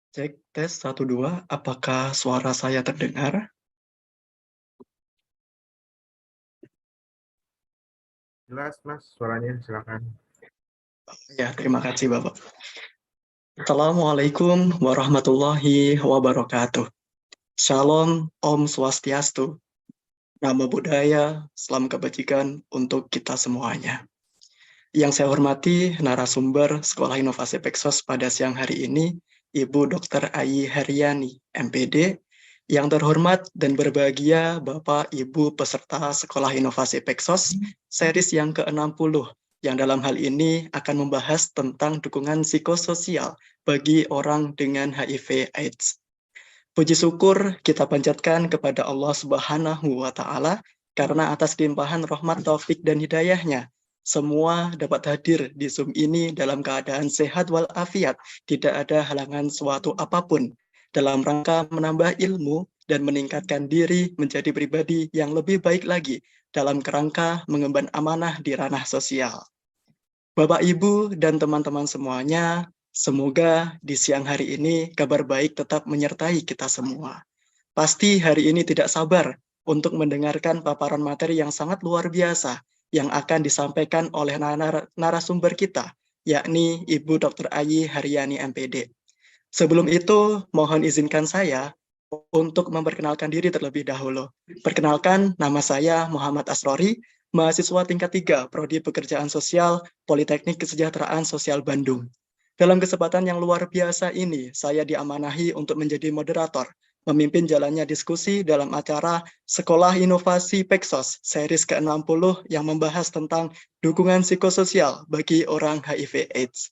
Cek tes 1 2, apakah suara saya terdengar? Jelas, Mas, suaranya silakan. Ya, terima kasih Bapak. Assalamualaikum warahmatullahi wabarakatuh. Shalom, Om Swastiastu. Nama budaya, salam kebajikan untuk kita semuanya. Yang saya hormati narasumber Sekolah Inovasi Peksos pada siang hari ini, Ibu Dr. Ayi Haryani, MPD. Yang terhormat dan berbahagia Bapak Ibu peserta Sekolah Inovasi Peksos series yang ke-60, yang dalam hal ini akan membahas tentang dukungan psikososial bagi orang dengan HIV/AIDS. Puji syukur kita panjatkan kepada Allah Subhanahu wa Ta'ala karena atas limpahan rahmat, taufik, dan hidayahnya semua dapat hadir di Zoom ini dalam keadaan sehat walafiat, tidak ada halangan suatu apapun, dalam rangka menambah ilmu dan meningkatkan diri menjadi pribadi yang lebih baik lagi dalam kerangka mengemban amanah di ranah sosial. Bapak, Ibu, dan teman-teman semuanya, semoga di siang hari ini kabar baik tetap menyertai kita semua. Pasti hari ini tidak sabar untuk mendengarkan paparan materi yang sangat luar biasa yang akan disampaikan oleh narasumber kita, yakni Ibu Dr. Ayi Haryani, MPD. Sebelum itu, mohon izinkan saya untuk memperkenalkan diri terlebih dahulu. Perkenalkan, nama saya Muhammad Asrori, mahasiswa tingkat 3, Prodi Pekerjaan Sosial, Politeknik Kesejahteraan Sosial Bandung. Dalam kesempatan yang luar biasa ini, saya diamanahi untuk menjadi moderator, memimpin jalannya diskusi dalam acara Sekolah Inovasi Peksos, series ke-60 yang membahas tentang dukungan psikososial bagi orang HIV/AIDS.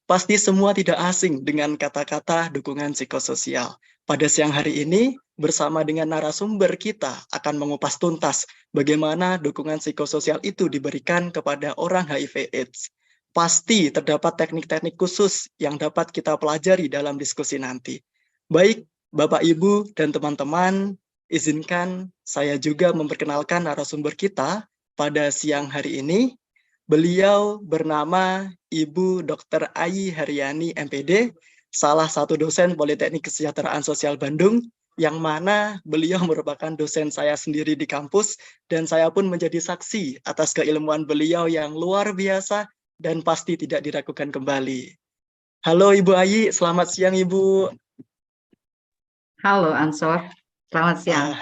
Pasti semua tidak asing dengan kata-kata dukungan psikososial. Pada siang hari ini, bersama dengan narasumber kita akan mengupas tuntas bagaimana dukungan psikososial itu diberikan kepada orang HIV/AIDS. Pasti terdapat teknik-teknik khusus yang dapat kita pelajari dalam diskusi nanti. Baik, Bapak, Ibu, dan teman-teman, izinkan saya juga memperkenalkan narasumber kita pada siang hari ini. Beliau bernama Ibu Dr. Ayi Haryani, MPD, salah satu dosen Politeknik Kesejahteraan Sosial Bandung, yang mana beliau merupakan dosen saya sendiri di kampus, dan saya pun menjadi saksi atas keilmuan beliau yang luar biasa dan pasti tidak diragukan kembali. Halo Ibu Ayi, selamat siang Ibu. Halo Ansor, selamat siang.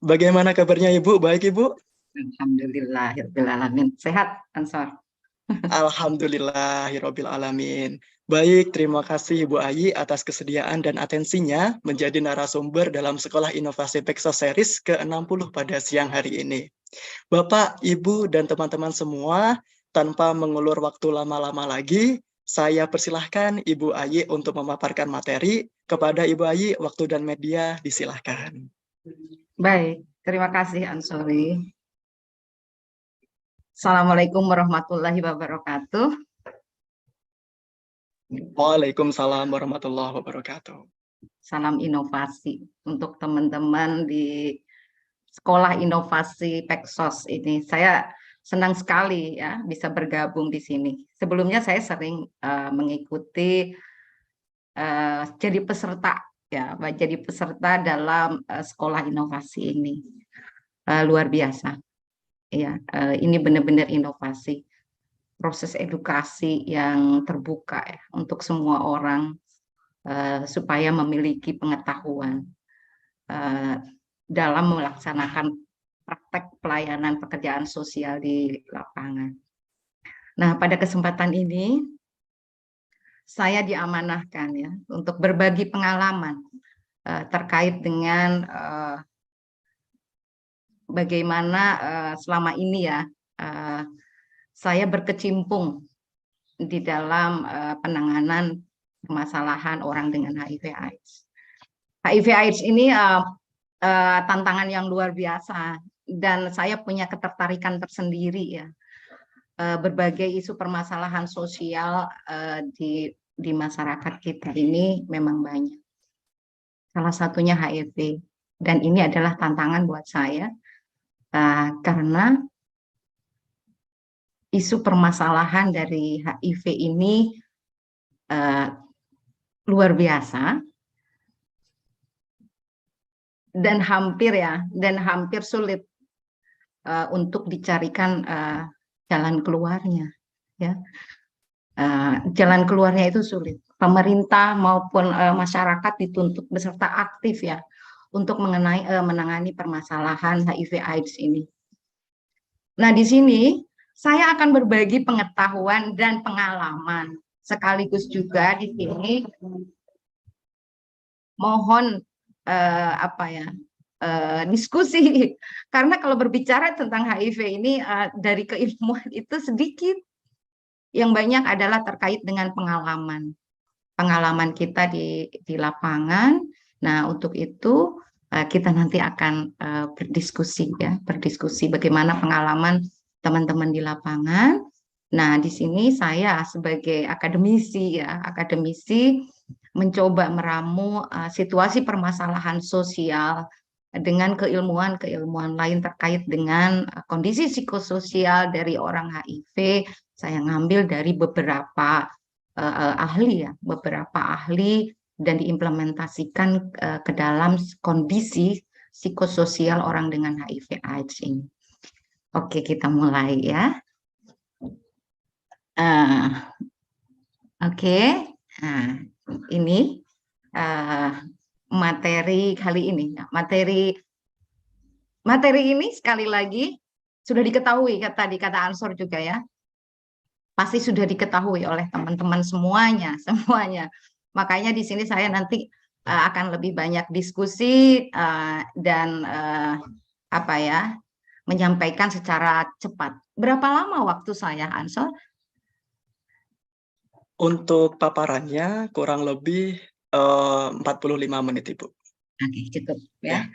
Bagaimana kabarnya Ibu? Baik Ibu? Alhamdulillahirrahmanirrahim. Sehat Ansor? Alhamdulillahirabbil alamin. Baik, terima kasih Ibu Ayi atas kesediaan dan atensinya menjadi narasumber dalam Sekolah Inovasi Peksos Series ke-60 pada siang hari ini. Bapak, Ibu, dan teman-teman semua, tanpa mengulur waktu lama-lama lagi, saya persilahkan Ibu Ayi untuk memaparkan materi. Kepada Ibu Ayi, waktu dan media disilahkan. Baik, terima kasih Ansori. Assalamualaikum warahmatullahi wabarakatuh. Waalaikumsalam warahmatullahi wabarakatuh. Salam inovasi untuk teman-teman di Sekolah Inovasi Peksos ini. Saya senang sekali ya bisa bergabung di sini. Sebelumnya saya sering mengikuti jadi peserta ya, jadi peserta dalam Sekolah Inovasi ini. Luar biasa. Ya, ini benar-benar inovasi, proses edukasi yang terbuka ya, untuk semua orang supaya memiliki pengetahuan dalam melaksanakan praktek pelayanan pekerjaan sosial di lapangan. Nah, pada kesempatan ini saya diamanahkan ya untuk berbagi pengalaman terkait dengan bagaimana selama ini ya saya berkecimpung di dalam penanganan permasalahan orang dengan HIV/AIDS. HIV/AIDS ini tantangan yang luar biasa dan saya punya ketertarikan tersendiri ya. Berbagai isu permasalahan sosial di masyarakat kita ini memang banyak. Salah satunya HIV, dan ini adalah tantangan buat saya karena isu permasalahan dari HIV ini luar biasa dan hampir sulit untuk dicarikan jalan keluarnya, ya. Jalan keluarnya itu sulit. Pemerintah maupun masyarakat dituntut beserta aktif ya untuk menangani permasalahan HIV/AIDS ini. Nah, di sini saya akan berbagi pengetahuan dan pengalaman, sekaligus juga di sini mohon diskusi, karena kalau berbicara tentang HIV ini dari keilmuan itu sedikit, yang banyak adalah terkait dengan pengalaman kita di lapangan. Nah, untuk itu kita nanti akan berdiskusi bagaimana pengalaman teman-teman di lapangan. Nah, di sini saya sebagai akademisi mencoba meramu situasi permasalahan sosial dengan keilmuan lain terkait dengan kondisi psikososial dari orang HIV. Saya ngambil dari beberapa ahli dan diimplementasikan ke dalam kondisi psikososial orang dengan HIV/AIDS ini. Oke, kita mulai ya. Oke. Nah, ini materi kali ini. Materi ini sekali lagi sudah diketahui tadi kata Ansor juga ya. Pasti sudah diketahui oleh teman-teman semuanya. Makanya di sini saya nanti akan lebih banyak diskusi dan menyampaikan secara cepat. Berapa lama waktu saya, Ansor? Untuk paparannya kurang lebih 45 menit, Ibu. Oke, cukup ya.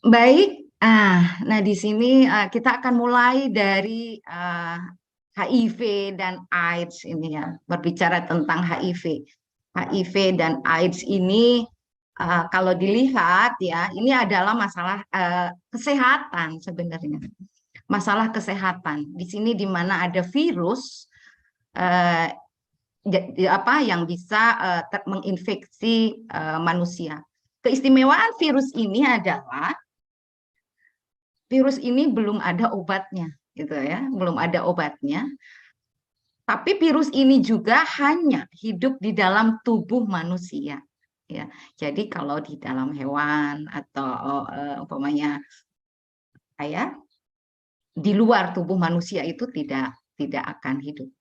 Baik, nah di sini kita akan mulai dari HIV dan AIDS ini ya. Berbicara tentang HIV dan AIDS ini kalau dilihat ya, ini adalah masalah kesehatan sebenarnya. Masalah kesehatan. Di sini di mana ada virus yang bisa menginfeksi manusia. Keistimewaan virus ini adalah virus ini belum ada obatnya, gitu ya, belum ada obatnya. Tapi virus ini juga hanya hidup di dalam tubuh manusia, ya. Jadi kalau di dalam hewan atau umpamanya di luar tubuh manusia itu tidak akan hidup,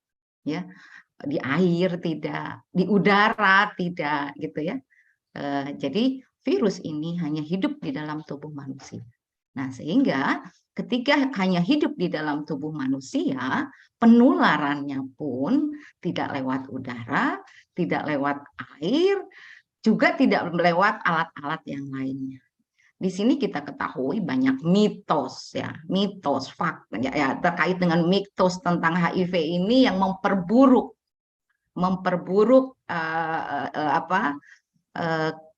ya. Di air tidak, di udara tidak, gitu ya. Jadi virus ini hanya hidup di dalam tubuh manusia. Nah, sehingga ketika hanya hidup di dalam tubuh manusia, penularannya pun tidak lewat udara, tidak lewat air, juga tidak lewat alat-alat yang lainnya. Di sini kita ketahui banyak mitos fakta ya terkait dengan mitos tentang HIV ini yang memperburuk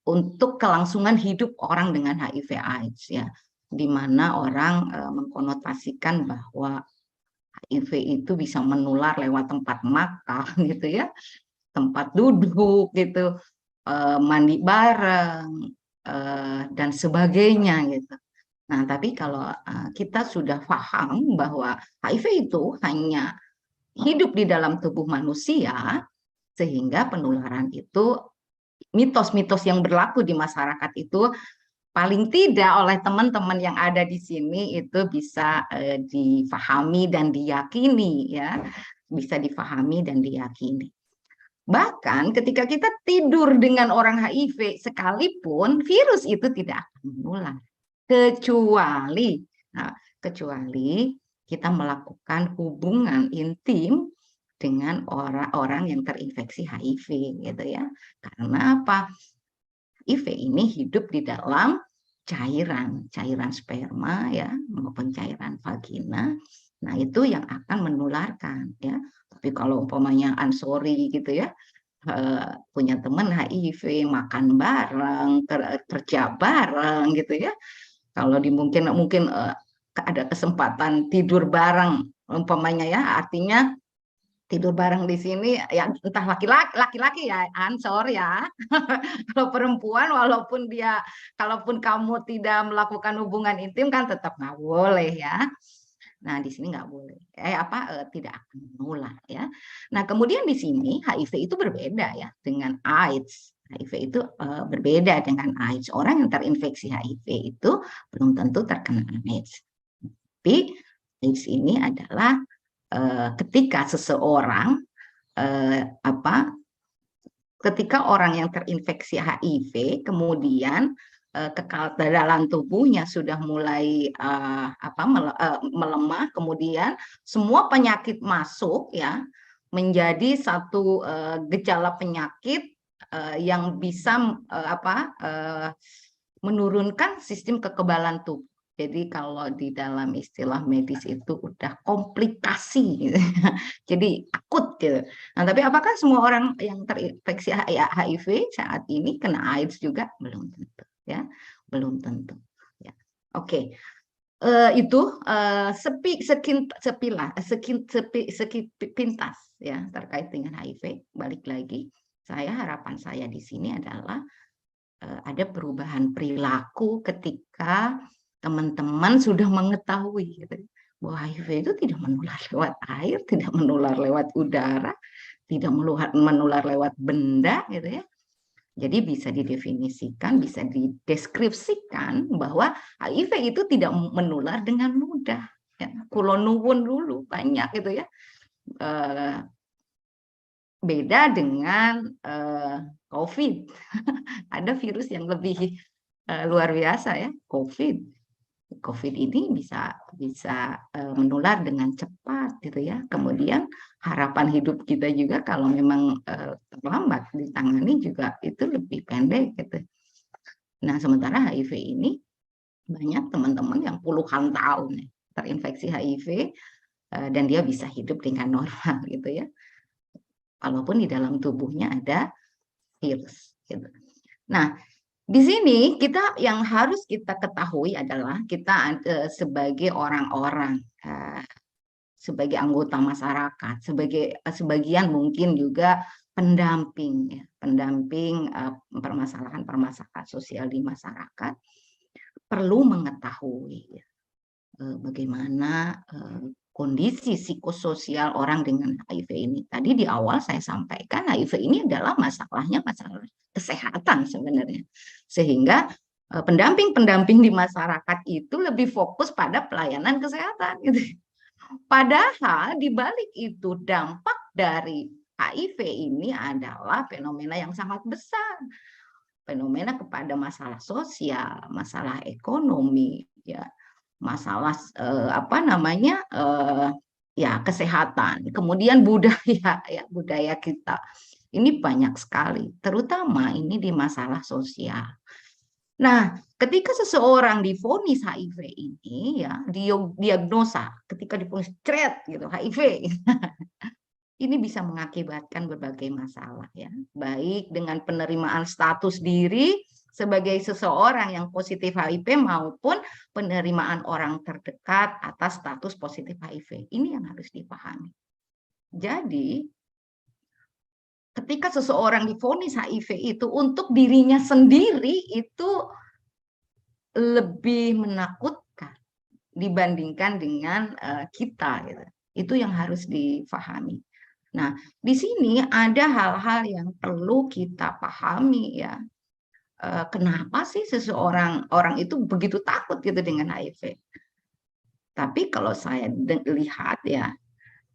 untuk kelangsungan hidup orang dengan HIV/AIDS ya, di mana orang mengkonotasikan bahwa HIV itu bisa menular lewat tempat makan gitu ya, tempat duduk gitu, mandi bareng dan sebagainya gitu. Nah, tapi kalau kita sudah paham bahwa HIV itu hanya hidup di dalam tubuh manusia, sehingga penularan itu, mitos-mitos yang berlaku di masyarakat itu paling tidak oleh teman-teman yang ada di sini itu bisa difahami dan diyakini ya, bisa difahami dan diyakini. Bahkan ketika kita tidur dengan orang HIV sekalipun, virus itu tidak akan menular, kecuali kita melakukan hubungan intim dengan orang-orang yang terinfeksi HIV gitu ya. Karena apa? HIV ini hidup di dalam cairan sperma ya maupun cairan vagina. Nah, itu yang akan menularkan ya. Tapi kalau umpamanya Ansori gitu ya, punya teman HIV, makan bareng, kerja bareng gitu ya. Kalau mungkin ada kesempatan tidur bareng umpamanya ya, artinya tidur bareng di sini ya, entah laki-laki ya ansor ya. Kalau perempuan walaupun kalaupun kamu tidak melakukan hubungan intim kan tetap nggak boleh ya. Nah, di sini nggak boleh. Tidak akan menular ya. Nah, kemudian di sini HIV itu berbeda ya dengan AIDS. HIV itu berbeda dengan AIDS. Orang yang terinfeksi HIV itu belum tentu terkena AIDS. Tapi AIDS ini adalah ketika seseorang ketika orang yang terinfeksi HIV kemudian kekal dalam tubuhnya sudah mulai melemah, kemudian semua penyakit masuk ya menjadi satu gejala penyakit yang bisa menurunkan sistem kekebalan tubuh. Jadi kalau di dalam istilah medis itu udah komplikasi, gitu. Jadi akut gitu. Nah, tapi apakah semua orang yang terinfeksi HIV saat ini kena AIDS juga? Belum tentu, ya, belum tentu. Ya. Oke, itu sepintas ya terkait dengan HIV. Balik lagi, harapan saya di sini adalah ada perubahan perilaku ketika teman-teman sudah mengetahui gitu, bahwa HIV itu tidak menular lewat air, tidak menular lewat udara, tidak menular lewat benda gitu ya. Jadi bisa didefinisikan, bisa dideskripsikan bahwa HIV itu tidak menular dengan mudah. Ya. Kulo nuwun dulu banyak gitu ya. Beda dengan COVID. Ada virus yang lebih luar biasa ya, COVID. COVID ini bisa menular dengan cepat gitu ya. Kemudian harapan hidup kita juga kalau memang terlambat ditangani juga itu lebih pendek gitu. Nah, sementara HIV ini banyak teman-teman yang puluhan tahun terinfeksi HIV dan dia bisa hidup dengan normal gitu ya. Walaupun di dalam tubuhnya ada virus gitu. Nah, di sini yang harus kita ketahui adalah kita sebagai orang-orang, sebagai anggota masyarakat, sebagian mungkin juga pendamping, ya, pendamping permasalahan sosial di masyarakat, perlu mengetahui bagaimana kondisi psikososial orang dengan HIV ini. Tadi di awal saya sampaikan HIV ini adalah masalah kesehatan sebenarnya. Sehingga pendamping-pendamping di masyarakat itu lebih fokus pada pelayanan kesehatan gitu. Padahal di balik itu dampak dari HIV ini adalah fenomena yang sangat besar. Fenomena kepada masalah sosial, masalah ekonomi, ya, masalah kesehatan, kemudian budaya kita ini banyak sekali, terutama ini di masalah sosial. Nah, ketika seseorang divonis HIV ini ya diagnosa, ketika divonis gitu HIV ini bisa mengakibatkan berbagai masalah ya, baik dengan penerimaan status diri sebagai seseorang yang positif HIV maupun penerimaan orang terdekat atas status positif HIV. Ini yang harus dipahami. Jadi, ketika seseorang divonis HIV itu untuk dirinya sendiri itu lebih menakutkan dibandingkan dengan kita gitu. Itu yang harus dipahami. Nah, di sini ada hal-hal yang perlu kita pahami ya. Kenapa sih orang itu begitu takut gitu dengan HIV? Tapi kalau saya lihat ya,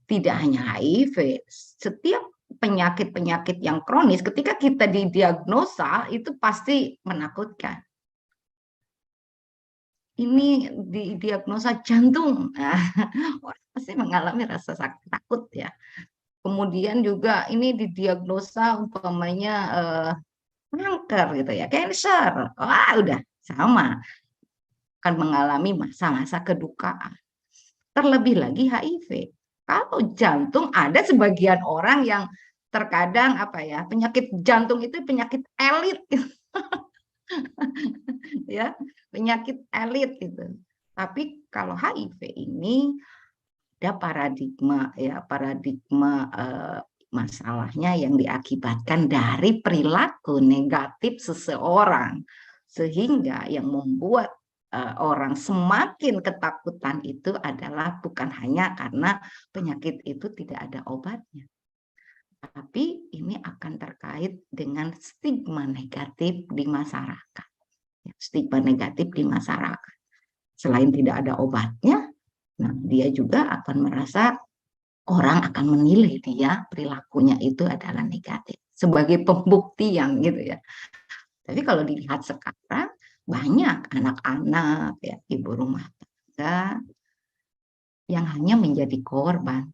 tidak hanya HIV, setiap penyakit-penyakit yang kronis ketika kita didiagnosa itu pasti menakutkan. Ini didiagnosa jantung, orang pasti mengalami rasa takut ya. Kemudian juga ini didiagnosa umpamanya kanker gitu ya, cancer, wah udah sama, akan mengalami masa-masa kedukaan. Terlebih lagi HIV. Kalau jantung ada sebagian orang yang terkadang penyakit jantung itu penyakit elit, ya penyakit elit gitu. Tapi kalau HIV ini ada paradigma masalahnya yang diakibatkan dari perilaku negatif seseorang, sehingga yang membuat orang semakin ketakutan itu adalah bukan hanya karena penyakit itu tidak ada obatnya, tapi ini akan terkait dengan stigma negatif di masyarakat. Stigma negatif di masyarakat. Selain tidak ada obatnya, nah dia juga akan merasa orang akan menilai dia perilakunya itu adalah negatif sebagai pembuktian gitu ya. Tapi kalau dilihat sekarang banyak anak-anak ya, ibu rumah tangga yang hanya menjadi korban.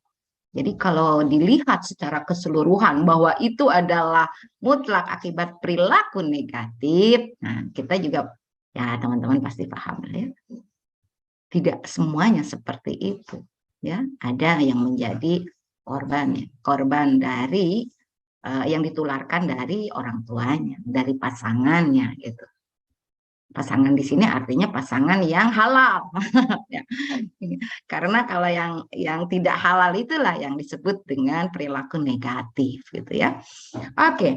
Jadi kalau dilihat secara keseluruhan bahwa itu adalah mutlak akibat perilaku negatif, nah kita juga ya teman-teman pasti paham ya. Tidak semuanya seperti itu ya. Ada yang menjadi korban dari yang ditularkan dari orang tuanya, dari pasangannya gitu. Pasangan di sini artinya pasangan yang halal. Ya. Karena kalau yang tidak halal itulah yang disebut dengan perilaku negatif gitu ya. Oke.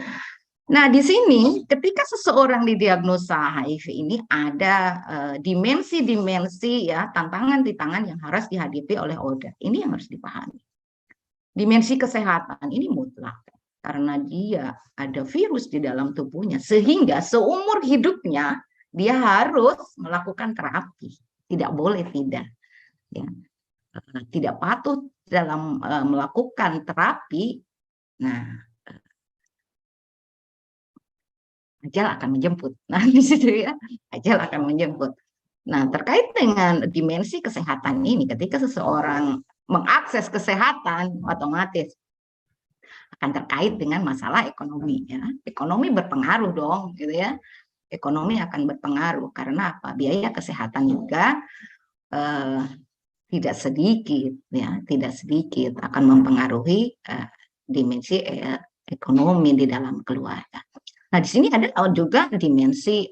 Nah, di sini ketika seseorang didiagnosa HIV ini ada dimensi-dimensi ya, tantangan-tantangan yang harus dihadapi oleh ODA. Ini yang harus dipahami. Dimensi kesehatan ini mutlak karena dia ada virus di dalam tubuhnya sehingga seumur hidupnya dia harus melakukan terapi, tidak boleh tidak, ya. Tidak patuh dalam melakukan terapi. Nah, ajal akan menjemput. Nah, di situ ya, ajal akan menjemput. Nah, terkait dengan dimensi kesehatan ini, ketika seseorang mengakses kesehatan, otomatis akan terkait dengan masalah ekonomi. Ya. Ekonomi berpengaruh dong, gitu ya. Ekonomi akan berpengaruh karena apa? Biaya kesehatan juga tidak sedikit, ya, tidak sedikit akan mempengaruhi dimensi ekonomi di dalam keluarga. Nah, di sini ada juga dimensi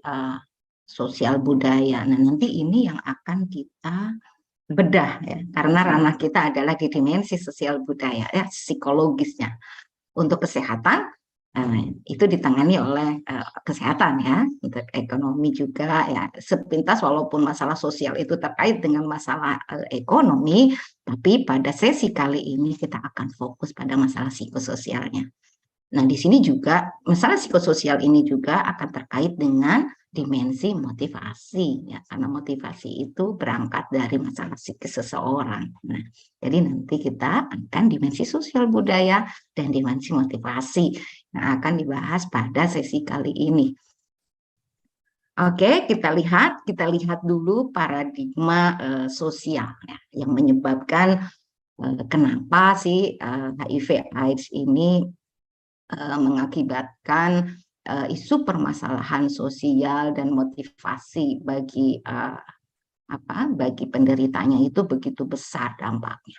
sosial budaya. Nah, nanti ini yang akan kita bedah ya, karena ranah kita adalah di dimensi sosial budaya ya, psikologisnya. Untuk kesehatan itu ditangani oleh kesehatan ya, untuk ekonomi juga ya, sepintas walaupun masalah sosial itu terkait dengan masalah ekonomi, tapi pada sesi kali ini kita akan fokus pada masalah psikososialnya. Nah, di sini juga masalah psikososial ini juga akan terkait dengan dimensi motivasi ya, karena motivasi itu berangkat dari masalah psikis seseorang. Nah, jadi nanti kita akan dimensi sosial budaya dan dimensi motivasi yang akan dibahas pada sesi kali ini. Oke, kita lihat dulu paradigma sosial ya, yang menyebabkan kenapa sih HIV/AIDS ini mengakibatkan isu permasalahan sosial dan motivasi bagi bagi penderitanya itu begitu besar dampaknya.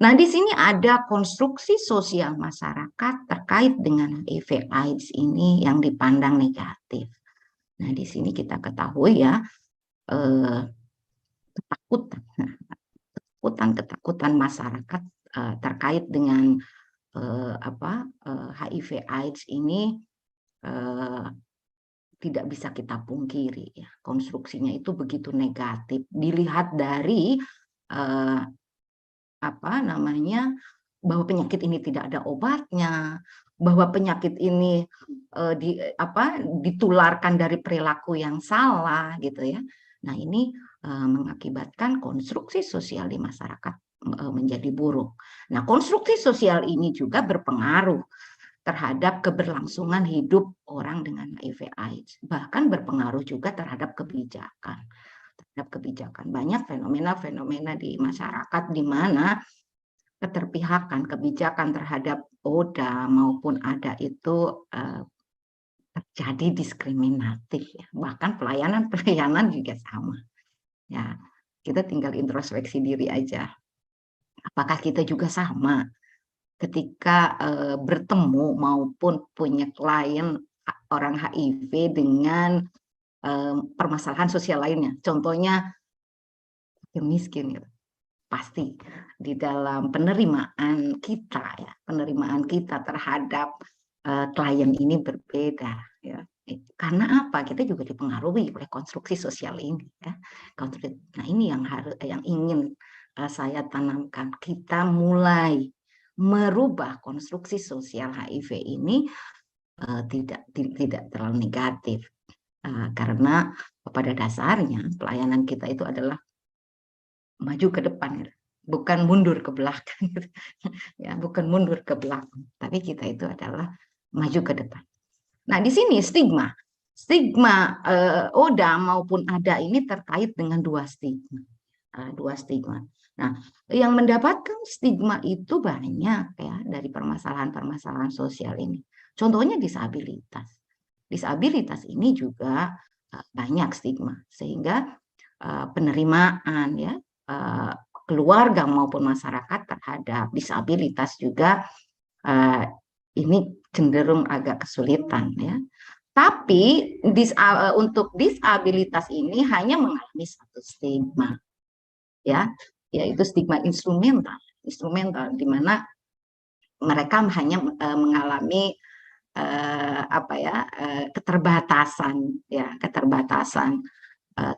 Nah, di sini ada konstruksi sosial masyarakat terkait dengan HIV/AIDS ini yang dipandang negatif. Nah, di sini kita ketahui ya ketakutan masyarakat terkait dengan HIV/AIDS ini tidak bisa kita pungkiri ya, konstruksinya itu begitu negatif. Dilihat dari bahwa penyakit ini tidak ada obatnya, bahwa penyakit ini ditularkan dari perilaku yang salah gitu ya. Nah, ini mengakibatkan konstruksi sosial di masyarakat menjadi buruk. Nah, konstruksi sosial ini juga berpengaruh terhadap keberlangsungan hidup orang dengan HIV/AIDS, bahkan berpengaruh juga terhadap kebijakan. Banyak fenomena-fenomena di masyarakat di mana keterpihakan kebijakan terhadap ODA maupun ADA itu terjadi diskriminatif ya. Bahkan pelayanan juga sama. Ya, kita tinggal introspeksi diri aja. Apakah kita juga sama ketika bertemu maupun punya klien orang HIV dengan permasalahan sosial lainnya, contohnya miskin gitu. pasti di dalam penerimaan kita ya, penerimaan kita terhadap klien ini berbeda ya. Karena apa? Kita juga dipengaruhi oleh konstruksi sosial ini ya. Nah, ini yang ingin saya tanamkan. Kita mulai merubah konstruksi sosial HIV ini tidak terlalu negatif. Karena pada dasarnya pelayanan kita itu adalah maju ke depan, bukan mundur ke belakang, ya, bukan mundur ke belakang, tapi kita itu adalah maju ke depan. Nah, di sini stigma ODA maupun ADA ini terkait dengan dua stigma. Nah, yang mendapatkan stigma itu banyak ya dari permasalahan-permasalahan sosial ini. Contohnya disabilitas. Disabilitas ini juga banyak stigma, sehingga penerimaan ya keluarga maupun masyarakat terhadap disabilitas juga ini cenderung agak kesulitan ya. Tapi untuk disabilitas ini hanya mengalami satu stigma ya, yaitu stigma instrumental di mana mereka hanya mengalami keterbatasan.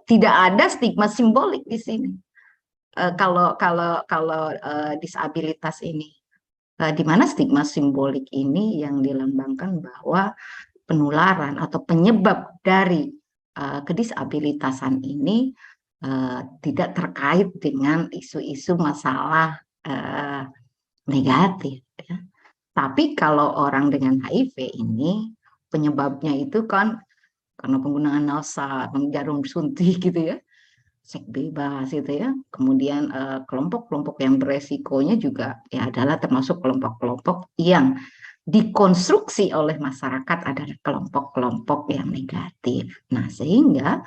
Tidak ada stigma simbolik di sini. Kalau disabilitas ini, di mana stigma simbolik ini yang dilambangkan bahwa penularan atau penyebab dari kedisabilitasan ini tidak terkait dengan isu-isu masalah negatif. Ya. Tapi kalau orang dengan HIV ini penyebabnya itu kan karena penggunaan NSA, jarum suntik gitu ya, seks bebas gitu ya. Kemudian kelompok-kelompok yang beresikonya juga ya adalah termasuk kelompok-kelompok yang dikonstruksi oleh masyarakat adalah kelompok-kelompok yang negatif. Nah, sehingga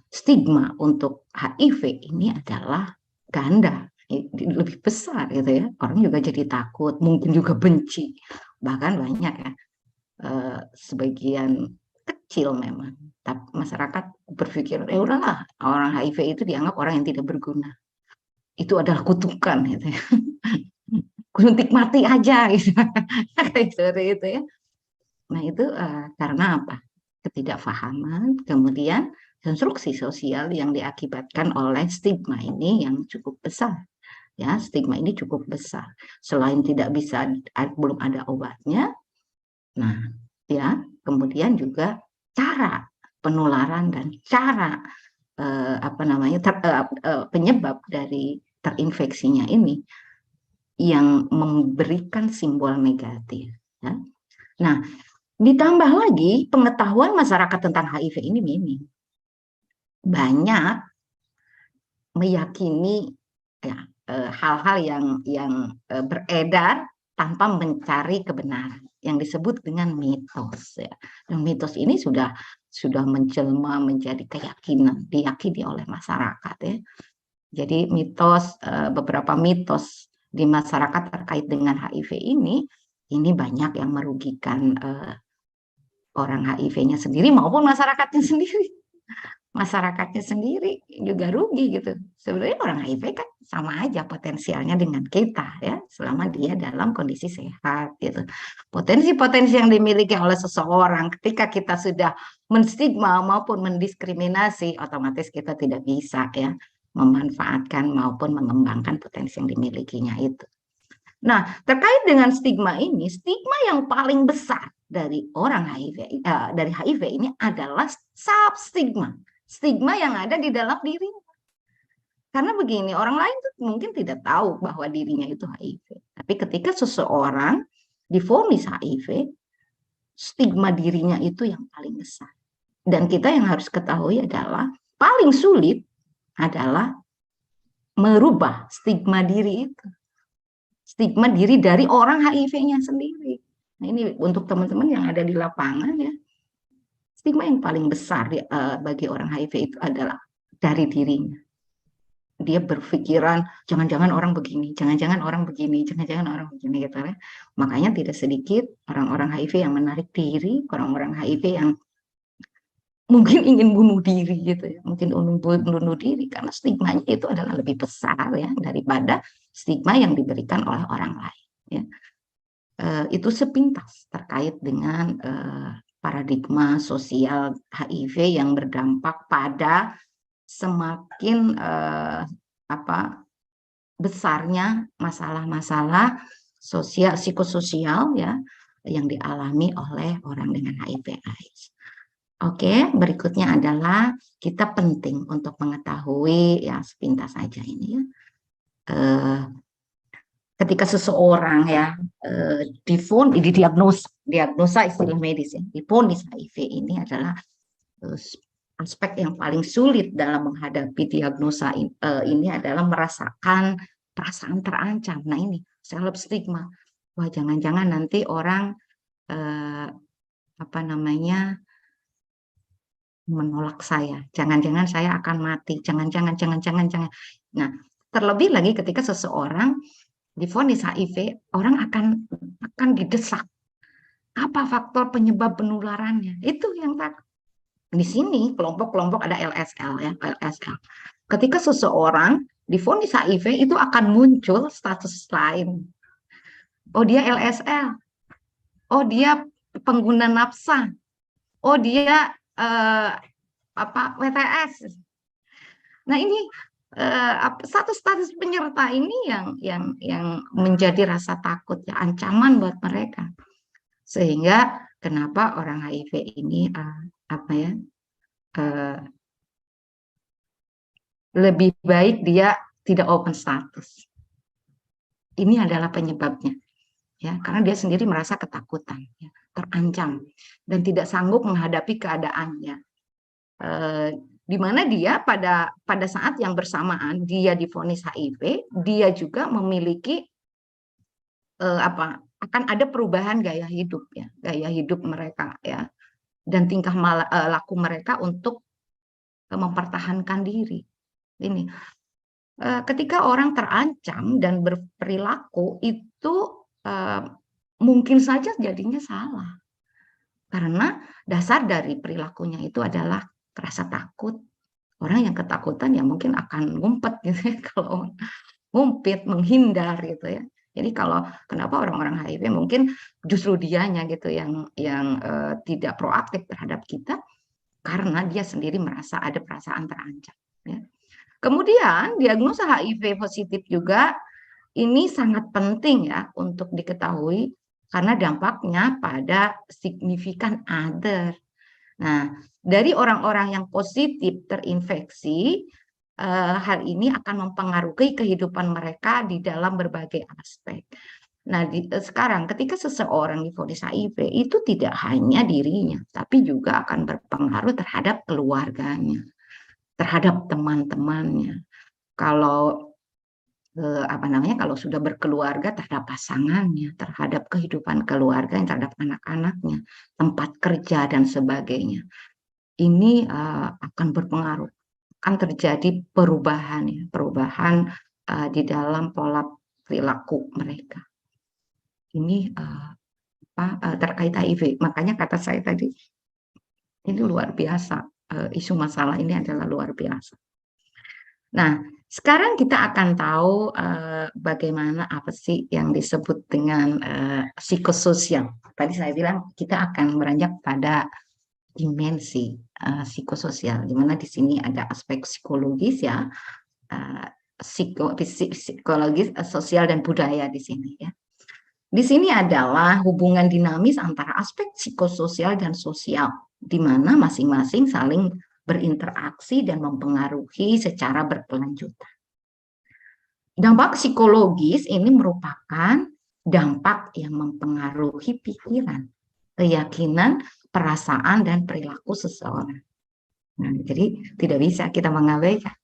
stigma untuk HIV ini adalah ganda, lebih besar gitu ya. Orang juga jadi takut, mungkin juga benci, bahkan banyak ya sebagian kecil memang. Tapi masyarakat berpikir, udahlah, orang HIV itu dianggap orang yang tidak berguna. Itu adalah kutukan gitu ya. Kuntik mati aja gitu. Seperti itu ya. Nah, itu karena apa? Ketidakfahaman, kemudian konstruksi sosial yang diakibatkan oleh stigma ini yang cukup besar. Ya, stigma ini cukup besar. Selain tidak bisa, belum ada obatnya. Nah, ya, kemudian juga cara penularan dan cara penyebab dari terinfeksinya ini yang memberikan simbol negatif. Ya. Nah, ditambah lagi pengetahuan masyarakat tentang HIV ini minim. Banyak meyakini ya hal-hal yang beredar tanpa mencari kebenaran, yang disebut dengan mitos. Ya. Dan mitos ini sudah menjelma menjadi keyakinan, diyakini oleh masyarakat. Ya. Jadi beberapa mitos di masyarakat terkait dengan HIV ini banyak yang merugikan orang HIV-nya sendiri maupun masyarakatnya sendiri. Masyarakatnya sendiri juga rugi gitu. Sebenarnya orang HIV kan sama aja potensialnya dengan kita ya, selama dia dalam kondisi sehat gitu. Potensi-potensi yang dimiliki oleh seseorang ketika kita sudah menstigma maupun mendiskriminasi, otomatis kita tidak bisa ya memanfaatkan maupun mengembangkan potensi yang dimilikinya itu. Nah, terkait dengan stigma ini, stigma yang paling besar dari orang HIV, dari HIV ini adalah substigma. Stigma yang ada di dalam dirinya. Karena begini, orang lain tuh mungkin tidak tahu bahwa dirinya itu HIV. Tapi ketika seseorang divonis HIV, stigma dirinya itu yang paling besar. Dan kita yang harus ketahui adalah paling sulit adalah merubah stigma diri itu. Stigma diri dari orang HIV-nya sendiri. Nah, ini untuk teman-teman yang ada di lapangan ya. Stigma yang paling besar bagi orang HIV itu adalah dari dirinya. Dia berpikiran jangan-jangan orang begini, jangan-jangan orang begini, jangan-jangan orang begini gitu ya. Makanya tidak sedikit orang-orang HIV yang menarik diri, orang-orang HIV yang mungkin ingin bunuh diri gitu ya, mungkin bunuh diri karena stigmanya itu adalah lebih besar ya daripada stigma yang diberikan oleh orang lain ya. Itu sepintas terkait dengan paradigma sosial HIV yang berdampak pada semakin besarnya masalah-masalah sosial psikososial ya yang dialami oleh orang dengan HIV/AIDS. Oke, berikutnya adalah kita penting untuk mengetahui ya sepintas saja ini ya. Ketika seseorang ya didiagnosa istilah medis ya, divonis HIV ini adalah aspek yang paling sulit dalam menghadapi diagnosa ini adalah merasakan perasaan terancam. Nah ini self stigma. Wah jangan-jangan nanti orang menolak saya, jangan-jangan saya akan mati, jangan. Nah, terlebih lagi ketika seseorang divonis HIV, orang akan didesak. Apa faktor penyebab penularannya? Itu yang tak. Di sini kelompok-kelompok ada LSL ya, LSL. Ketika seseorang divonis HIV itu akan muncul status lain. Oh dia LSL. Oh dia pengguna nafsa. Oh dia WTS. Nah ini status penyerta ini yang menjadi rasa takut ya, ancaman buat mereka. Sehingga kenapa orang HIV ini lebih baik dia tidak open status. Ini adalah penyebabnya. Ya, karena dia sendiri merasa ketakutan, ya, terancam dan tidak sanggup menghadapi keadaannya. Di mana dia pada saat yang bersamaan dia divonis HIV, dia juga memiliki akan ada perubahan gaya hidup ya, gaya hidup mereka ya, dan tingkah laku mereka untuk mempertahankan diri. Ini ketika orang terancam dan berperilaku itu mungkin saja jadinya salah, karena dasar dari perilakunya itu adalah rasa takut. Orang yang ketakutan ya mungkin akan ngumpet gitu ya, kalau ngumpet, menghindar gitu ya. Jadi kalau kenapa orang-orang HIV mungkin justru dianya gitu yang tidak proaktif terhadap kita, karena dia sendiri merasa ada perasaan terancam. Ya. Kemudian diagnosa HIV positif juga ini sangat penting ya untuk diketahui karena dampaknya pada signifikan other. Nah, dari orang-orang yang positif terinfeksi, hal ini akan mempengaruhi kehidupan mereka di dalam berbagai aspek. Nah, sekarang ketika seseorang divonis HIV itu tidak hanya dirinya, tapi juga akan berpengaruh terhadap keluarganya, terhadap teman-temannya. Kalau kalau sudah berkeluarga, terhadap pasangannya, terhadap kehidupan keluarga, terhadap anak-anaknya, tempat kerja dan sebagainya. Ini akan berpengaruh, akan terjadi perubahan ya, perubahan di dalam pola perilaku mereka. Ini terkait HIV. Makanya kata saya tadi, ini luar biasa. Isu masalah ini adalah luar biasa. Nah, sekarang kita akan tahu bagaimana apa sih yang disebut dengan psikososial. Tadi saya bilang kita akan beranjak pada dimensi psikososial, di mana di sini ada aspek psikologis ya, psikologis, sosial dan budaya di sini ya. Di sini adalah hubungan dinamis antara aspek psikososial dan sosial, di mana masing-masing saling berinteraksi dan mempengaruhi secara berkelanjutan. Dampak psikologis ini merupakan dampak yang mempengaruhi pikiran, keyakinan, perasaan, dan perilaku seseorang. Nah, jadi tidak bisa kita mengabaikan.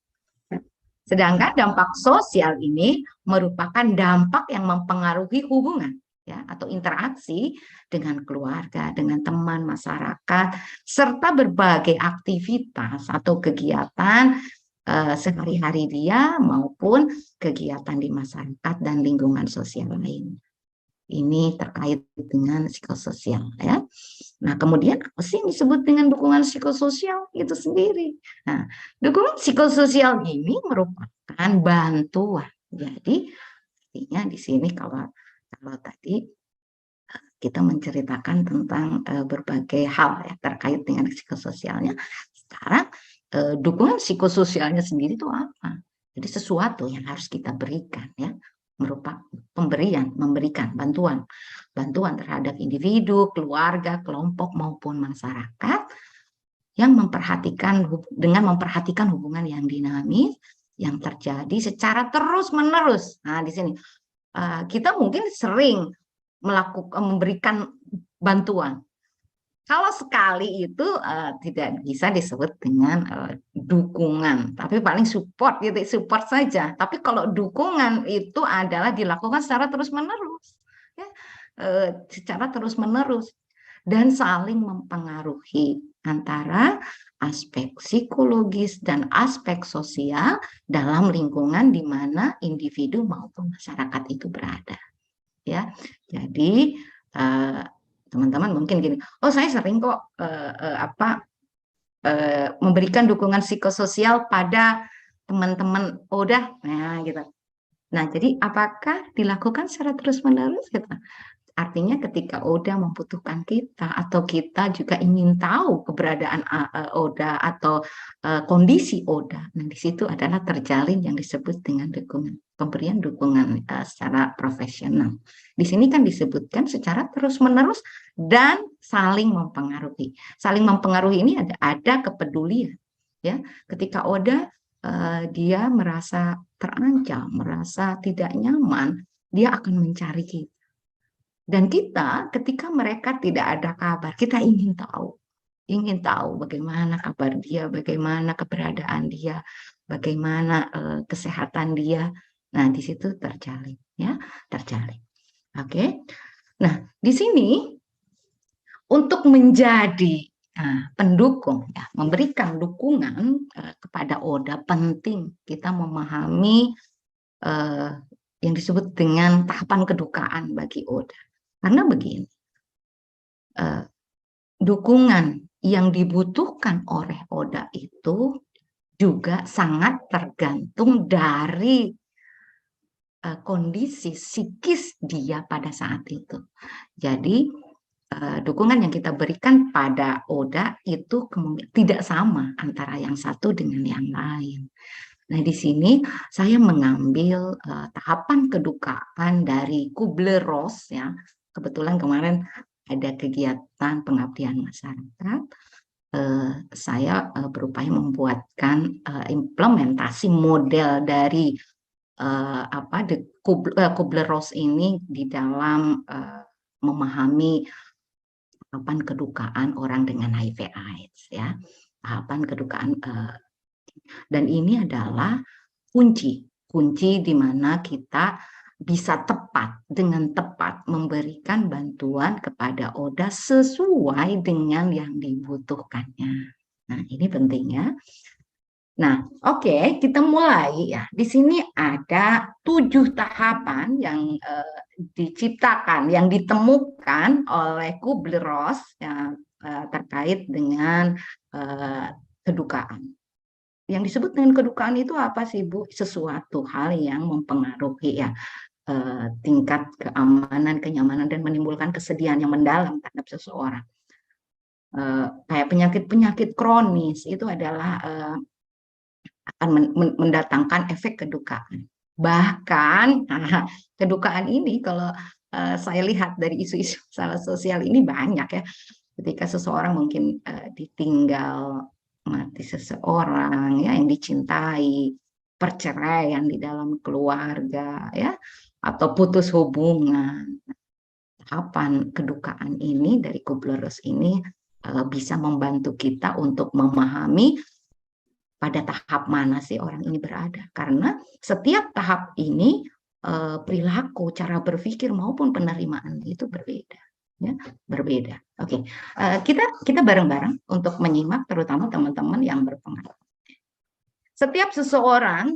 Sedangkan dampak sosial ini merupakan dampak yang mempengaruhi hubungan ya, atau interaksi dengan keluarga, dengan teman, masyarakat, serta berbagai aktivitas atau kegiatan sehari-hari dia maupun kegiatan di masyarakat dan lingkungan sosial lain. Ini terkait dengan psikososial ya. Nah, kemudian apa sih yang disebut dengan dukungan psikososial itu sendiri? Nah, dukungan psikososial ini merupakan bantuan. Jadi, artinya di sini kalau tadi kita menceritakan tentang berbagai hal ya terkait dengan psikososialnya. Sekarang dukungan psikososialnya sendiri itu apa? Jadi sesuatu yang harus kita berikan ya, merupakan memberikan bantuan terhadap individu, keluarga, kelompok maupun masyarakat yang memperhatikan hubungan yang dinamis yang terjadi secara terus-menerus. Nah, di sini kita mungkin sering memberikan bantuan. Kalau sekali itu tidak bisa disebut dengan dukungan, tapi paling support gitu, support saja. Tapi kalau dukungan itu adalah dilakukan secara terus-menerus, ya, secara terus-menerus dan saling mempengaruhi antara aspek psikologis dan aspek sosial dalam lingkungan di mana individu maupun masyarakat itu berada. Ya, jadi teman-teman mungkin gini, oh saya sering kok memberikan dukungan psikososial pada teman-teman ODA, nah gitu. Nah, jadi apakah dilakukan secara terus-menerus gitu? Artinya ketika ODA membutuhkan kita atau kita juga ingin tahu keberadaan ODA atau kondisi ODA, nah di situ adalah terjalin yang disebut dengan pemberian dukungan secara profesional. Di sini kan disebutkan secara terus-menerus dan saling mempengaruhi. Saling mempengaruhi ini ada kepedulian, ya. Ketika ODA dia merasa terancam, merasa tidak nyaman, dia akan mencari kita. Dan kita ketika mereka tidak ada kabar, kita ingin tahu bagaimana kabar dia, bagaimana keberadaan dia, bagaimana kesehatan dia. Nah, di situ terjalin, ya, terjalin. Oke. Nah, di sini untuk menjadi pendukung, ya, memberikan dukungan kepada ODA, penting kita memahami yang disebut dengan tahapan kedukaan bagi ODA. Karena begini, dukungan yang dibutuhkan oleh ODA itu juga sangat tergantung dari kondisi psikis dia pada saat itu. Jadi dukungan yang kita berikan pada ODA itu tidak sama antara yang satu dengan yang lain. Nah, di sini saya mengambil tahapan kedukaan dari Kubler-Ross ya. Kebetulan kemarin ada kegiatan pengabdian masyarakat. Saya berupaya membuatkan implementasi model dari Kubler-Ross ini di dalam memahami tahapan kedukaan orang dengan HIV/AIDS ya. Tahapan kedukaan dan ini adalah kunci di mana kita bisa dengan tepat memberikan bantuan kepada ODA sesuai dengan yang dibutuhkannya. Nah, ini penting ya. Nah, oke, kita mulai ya. Di sini ada 7 tahapan yang diciptakan, yang ditemukan oleh Kubler-Ross ya, terkait dengan kedukaan. Yang disebut dengan kedukaan itu apa sih, Bu? Sesuatu hal yang mempengaruhi ya tingkat keamanan, kenyamanan, dan menimbulkan kesedihan yang mendalam terhadap seseorang. Kayak penyakit-penyakit kronis itu adalah akan mendatangkan efek kedukaan. Bahkan kedukaan ini kalau saya lihat dari isu-isu masalah sosial ini banyak ya. Ketika seseorang mungkin ditinggal mati seseorang ya yang dicintai, perceraian di dalam keluarga ya, atau putus hubungan. Tahapan kedukaan ini dari Kubler-Ross ini bisa membantu kita untuk memahami pada tahap mana sih orang ini berada. Karena setiap tahap ini perilaku, cara berpikir maupun penerimaan itu berbeda. Ya, berbeda. Oke, kita bareng-bareng untuk menyimak, terutama teman-teman yang berpengalaman. Setiap seseorang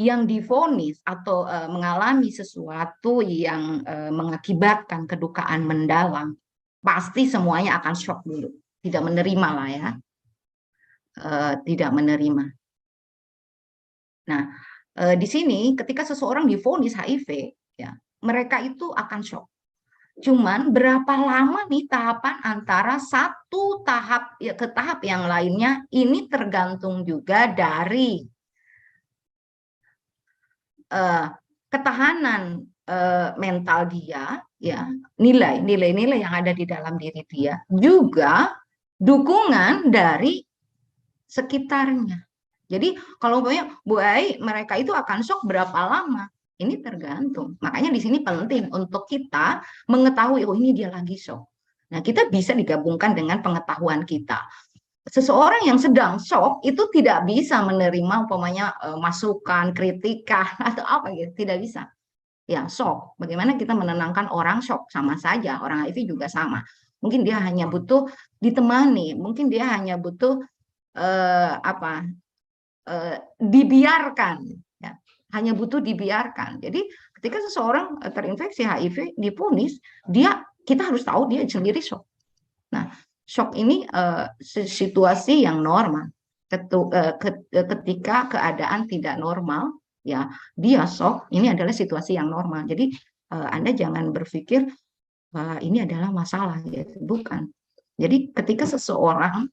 yang divonis atau mengalami sesuatu yang mengakibatkan kedukaan mendalam, pasti semuanya akan shock dulu, tidak menerima lah ya, tidak menerima. Nah, di sini ketika seseorang divonis HIV, ya, mereka itu akan shock. Cuman berapa lama nih tahapan antara satu tahap ya, ke tahap yang lainnya, ini tergantung juga dari ketahanan mental dia, ya, nilai-nilai yang ada di dalam diri dia, juga dukungan dari sekitarnya. Jadi kalau Bu Ai, mereka itu akan shock berapa lama? Ini tergantung. Makanya di sini penting untuk kita mengetahui, oh ini dia lagi shock. Nah, kita bisa digabungkan dengan pengetahuan kita. Seseorang yang sedang shock itu tidak bisa menerima umpamanya masukan, kritikan atau apa gitu, tidak bisa. Ya, shock. Bagaimana kita menenangkan orang shock? Sama saja, orang HIV juga sama. Mungkin dia hanya butuh ditemani, mungkin dia hanya butuh dibiarkan, ya. Hanya butuh dibiarkan. Jadi ketika seseorang terinfeksi HIV divonis, kita harus tahu dia sendiri shock. Nah, shock ini situasi yang normal. Ketika keadaan tidak normal, ya dia shock. Ini adalah situasi yang normal. Jadi Anda jangan berpikir ini adalah masalah, ya. Bukan. Jadi ketika seseorang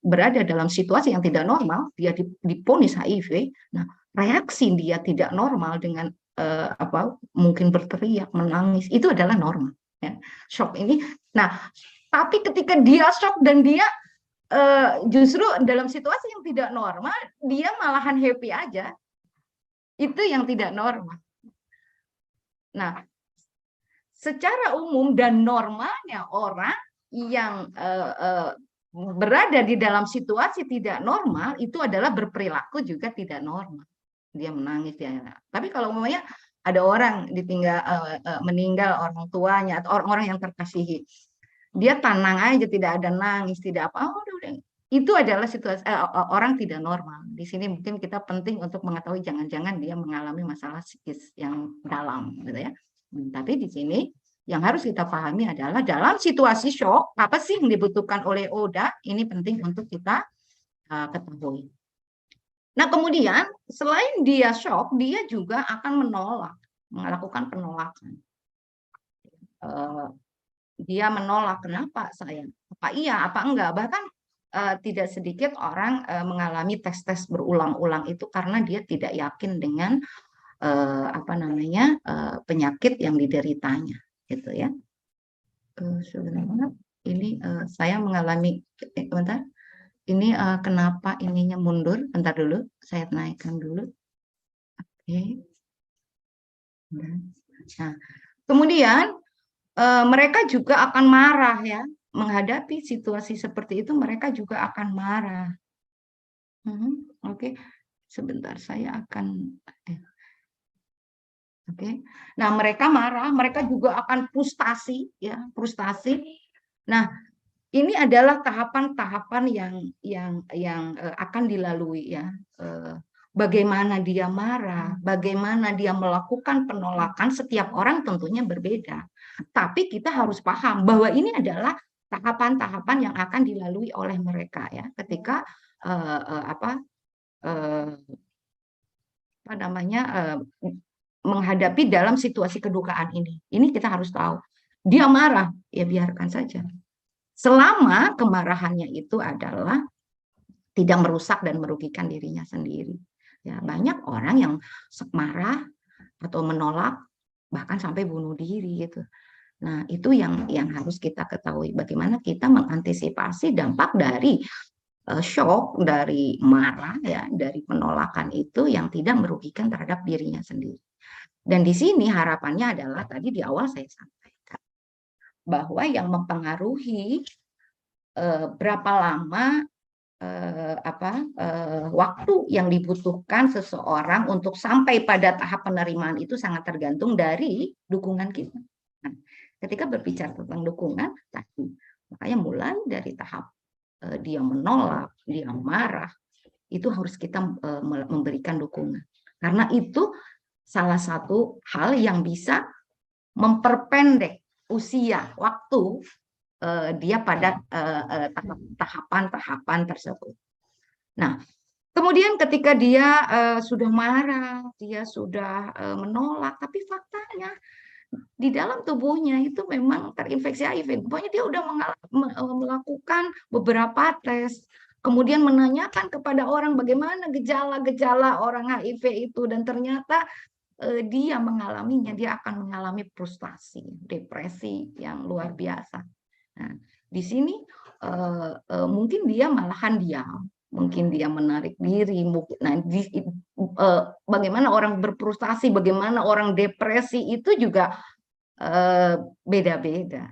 berada dalam situasi yang tidak normal, dia divonis HIV, nah reaksi dia tidak normal dengan mungkin berteriak, menangis, itu adalah normal. Ya. Shock ini, nah tapi ketika dia shock dan dia justru dalam situasi yang tidak normal, dia malahan happy aja, itu yang tidak normal. Nah, secara umum dan normalnya orang yang berada di dalam situasi tidak normal itu adalah berperilaku juga tidak normal. Dia menangis, dia. Tapi kalau umpamanya ada orang ditinggal meninggal orang tuanya atau orang-orang yang terkasihi, dia tenang aja, tidak ada nangis, tidak apa, udah. Itu adalah situasi orang tidak normal. Di sini mungkin kita penting untuk mengetahui jangan-jangan dia mengalami masalah psikis yang dalam, gitu ya. Tapi di sini yang harus kita pahami adalah dalam situasi shock, apa sih yang dibutuhkan oleh ODA, ini penting untuk kita ketahui. Nah, kemudian selain dia shock, dia juga akan melakukan penolakan. Dia menolak, kenapa saya? Apa iya, apa enggak? Bahkan tidak sedikit orang mengalami tes-tes berulang-ulang itu karena dia tidak yakin dengan penyakit yang dideritanya. Gitu ya. Sebenarnya ini saya mengalami bentar. Ini kenapa ininya mundur? Bentar dulu, saya naikkan dulu. Oke. Nah, kemudian mereka juga akan marah ya, menghadapi situasi seperti itu mereka juga akan marah. Oke. Sebentar, saya akan Oke. Nah, mereka marah, mereka juga akan frustasi, ya, frustasi. Nah, ini adalah tahapan-tahapan yang akan dilalui, ya. Bagaimana dia marah, bagaimana dia melakukan penolakan, setiap orang tentunya berbeda. Tapi kita harus paham bahwa ini adalah tahapan-tahapan yang akan dilalui oleh mereka, ya, ketika menghadapi dalam situasi kedukaan ini. Ini kita harus tahu. Dia marah, ya biarkan saja. Selama kemarahannya itu adalah tidak merusak dan merugikan dirinya sendiri. Ya, banyak orang yang marah atau menolak bahkan sampai bunuh diri gitu. Nah, itu yang harus kita ketahui. Bagaimana kita mengantisipasi dampak dari shock, dari marah, ya, dari penolakan itu yang tidak merugikan terhadap dirinya sendiri. Dan di sini harapannya adalah tadi di awal saya sampaikan bahwa yang mempengaruhi berapa lama waktu yang dibutuhkan seseorang untuk sampai pada tahap penerimaan itu sangat tergantung dari dukungan kita. Nah, ketika berbicara tentang dukungan tadi, makanya mulai dari tahap dia menolak, dia marah, itu harus kita memberikan dukungan. Karena itu salah satu hal yang bisa memperpendek usia waktu dia pada tahapan-tahapan tersebut. Nah, kemudian ketika dia sudah marah, dia sudah menolak, tapi faktanya di dalam tubuhnya itu memang terinfeksi HIV. Pokoknya dia udah melakukan beberapa tes, kemudian menanyakan kepada orang bagaimana gejala-gejala orang HIV itu, dan ternyata dia mengalaminya, dia akan mengalami frustasi, depresi yang luar biasa. Nah, di sini mungkin dia malahan diam, mungkin dia menarik diri, mungkin, nah, bagaimana orang berfrustasi, bagaimana orang depresi itu juga beda-beda,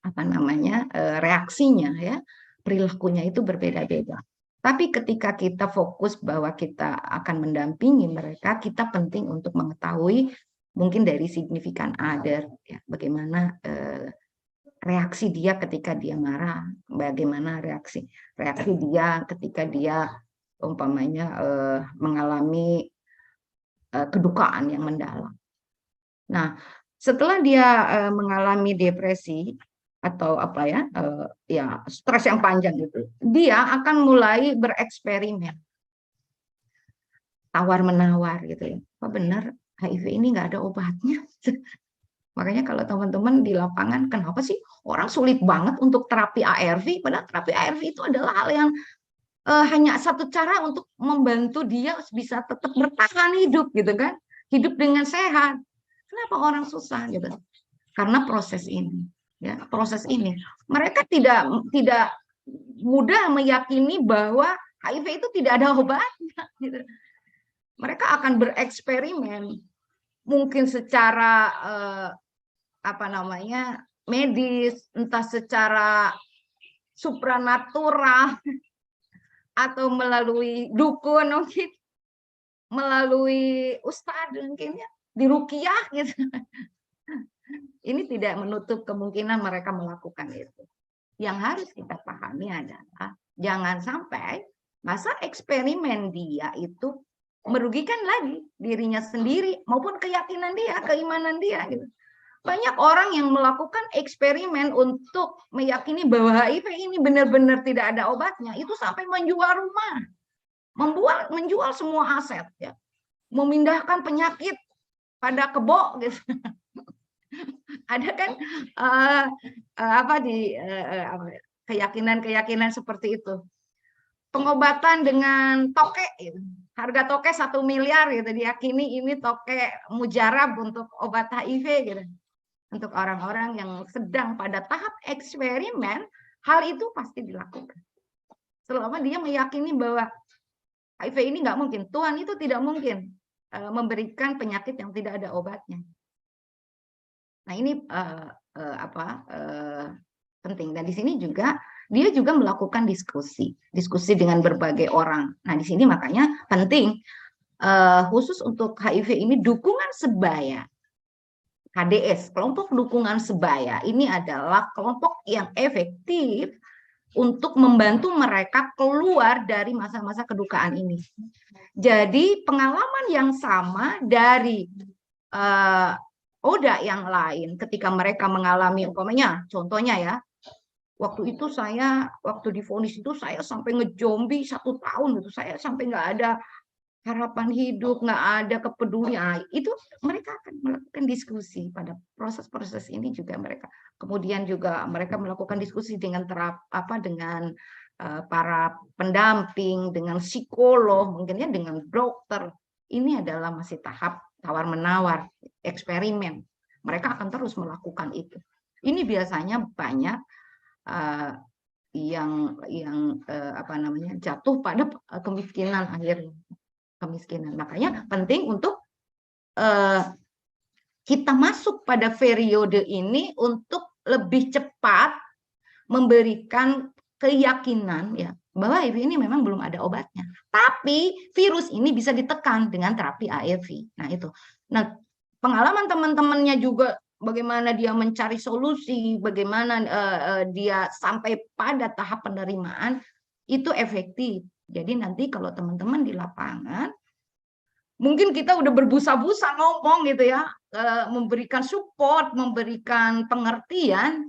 apa namanya reaksinya ya, perilakunya itu berbeda-beda. Tapi ketika kita fokus bahwa kita akan mendampingi mereka, kita penting untuk mengetahui mungkin dari significant other, ya, bagaimana reaksi dia ketika dia marah, bagaimana reaksi dia ketika dia umpamanya mengalami kedukaan yang mendalam. Nah, setelah dia mengalami depresi atau apa ya, ya stres yang panjang itu, dia akan mulai bereksperimen, tawar menawar gitu ya. Apa benar HIV ini nggak ada obatnya? Makanya kalau teman-teman di lapangan, kenapa sih orang sulit banget untuk terapi ARV? Padahal terapi ARV itu adalah hal yang hanya satu cara untuk membantu dia bisa tetap bertahan hidup gitu kan, hidup dengan sehat. Kenapa orang susah gitu? Karena proses ini, ya, proses ini. Mereka tidak mudah meyakini bahwa HIV itu tidak ada obatnya. Gitu. Mereka akan bereksperimen, mungkin secara apa namanya medis, entah secara supranatural, atau melalui dukun, mungkin melalui ustadz, mungkin ya, di ruqyah gitu. Ini tidak menutup kemungkinan mereka melakukan itu. Yang harus kita pahami adalah jangan sampai masa eksperimen dia itu merugikan lagi dirinya sendiri maupun keyakinan dia, keimanan dia gitu. Banyak orang yang melakukan eksperimen untuk meyakini bahwa HIV ini benar-benar tidak ada obatnya, itu sampai menjual rumah, menjual semua aset, ya, memindahkan penyakit pada kebo gitu. Ada kan apa di keyakinan-keyakinan seperti itu. Pengobatan dengan toke, gitu. Harga toke 1 miliar gitu, diyakini ini toke mujarab untuk obat HIV gitu. Untuk orang-orang yang sedang pada tahap eksperimen, hal itu pasti dilakukan. Selama dia meyakini bahwa HIV ini nggak mungkin, Tuhan itu tidak mungkin memberikan penyakit yang tidak ada obatnya. Nah ini penting. Dan di sini juga dia juga melakukan diskusi dengan berbagai orang. Nah di sini makanya penting khusus untuk HIV ini dukungan sebaya. KDS, kelompok dukungan sebaya, ini adalah kelompok yang efektif untuk membantu mereka keluar dari masa-masa kedukaan ini. Jadi pengalaman yang sama dari ODA yang lain ketika mereka mengalami, umpamanya contohnya ya, waktu itu saya, waktu divonis itu saya sampai ngejombi 1 tahun gitu, saya sampai nggak ada harapan hidup, nggak ada kepedulian, itu mereka akan melakukan diskusi pada proses-proses ini juga mereka. Kemudian juga mereka melakukan diskusi dengan dengan para pendamping, dengan psikolog, mungkin ya dengan dokter. Ini adalah masih tahap tawar-menawar, eksperimen. Mereka akan terus melakukan itu. Ini biasanya banyak yang apa namanya jatuh pada kemiskinan akhirnya. Makanya penting untuk kita masuk pada periode ini untuk lebih cepat memberikan keyakinan ya bahwa HIV ini memang belum ada obatnya. Tapi virus ini bisa ditekan dengan terapi ARV. Nah itu. Nah pengalaman teman-temannya juga bagaimana dia mencari solusi, bagaimana dia sampai pada tahap penerimaan itu efektif. Jadi nanti kalau teman-teman di lapangan, mungkin kita udah berbusa-busa ngomong gitu ya, memberikan support, memberikan pengertian,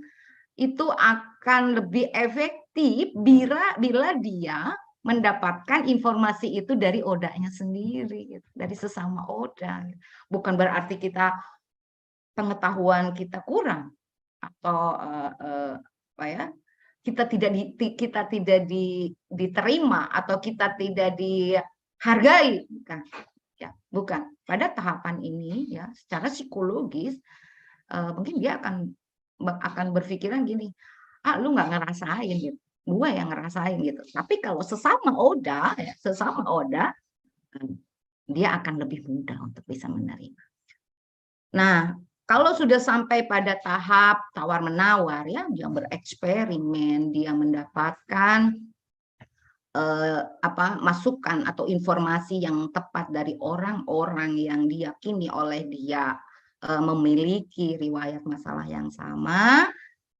itu akan lebih efektif bila dia mendapatkan informasi itu dari odanya sendiri, gitu, dari sesama oda. Bukan berarti pengetahuan kita kurang atau apa ya, kita tidak diterima atau kita tidak dihargai, bukan. Ya, bukan. Pada tahapan ini ya, secara psikologis mungkin dia akan berpikiran gini, lu nggak ngerasain gitu, gue yang ngerasain gitu. Tapi kalau sesama oda ya, dia akan lebih mudah untuk bisa menerima. Nah, kalau sudah sampai pada tahap tawar-menawar ya, dia bereksperimen, dia mendapatkan masukan atau informasi yang tepat dari orang-orang yang diyakini oleh dia memiliki riwayat masalah yang sama.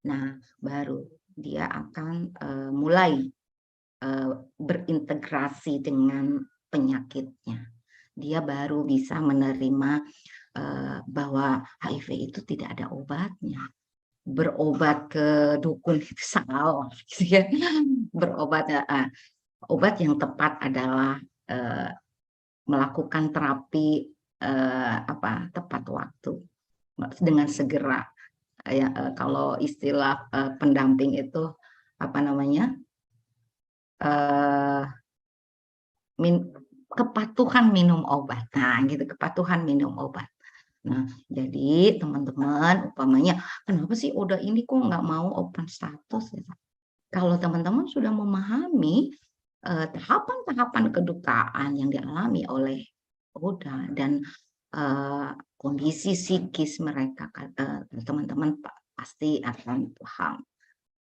Nah, baru dia akan mulai berintegrasi dengan penyakitnya. Dia baru bisa menerima bahwa HIV itu tidak ada obatnya. Berobat ke dukun itu salah, gitu ya. Obat yang tepat adalah melakukan terapi tepat waktu dengan segera. Ya, kalau istilah pendamping itu apa namanya, kepatuhan minum obat. Nah, gitu, kepatuhan minum obat. Nah, jadi teman-teman, umpamanya, kenapa sih Oda ini kok nggak mau open status? Kalau teman-teman sudah memahami tahapan-tahapan kedukaan yang dialami oleh Oda dan kondisi psikis mereka, teman-teman pasti akan paham.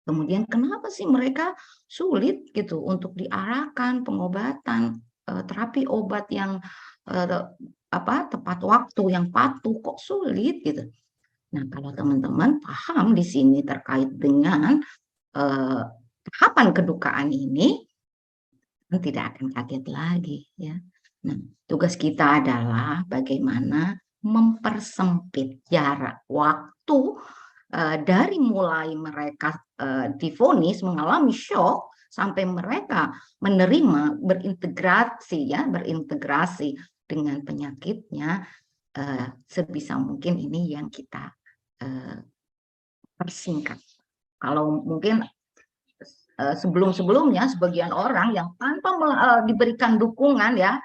Kemudian kenapa sih mereka sulit gitu untuk diarahkan pengobatan, terapi obat yang tepat waktu, yang patuh, kok sulit gitu. Nah, kalau teman-teman paham di sini terkait dengan tahapan kedukaan ini, tidak akan kaget lagi ya. Nah, tugas kita adalah bagaimana mempersempit jarak waktu dari mulai mereka divonis mengalami shock sampai mereka menerima berintegrasi dengan penyakitnya, sebisa mungkin ini yang kita persingkat. Kalau mungkin sebelum-sebelumnya sebagian orang yang tanpa diberikan dukungan ya,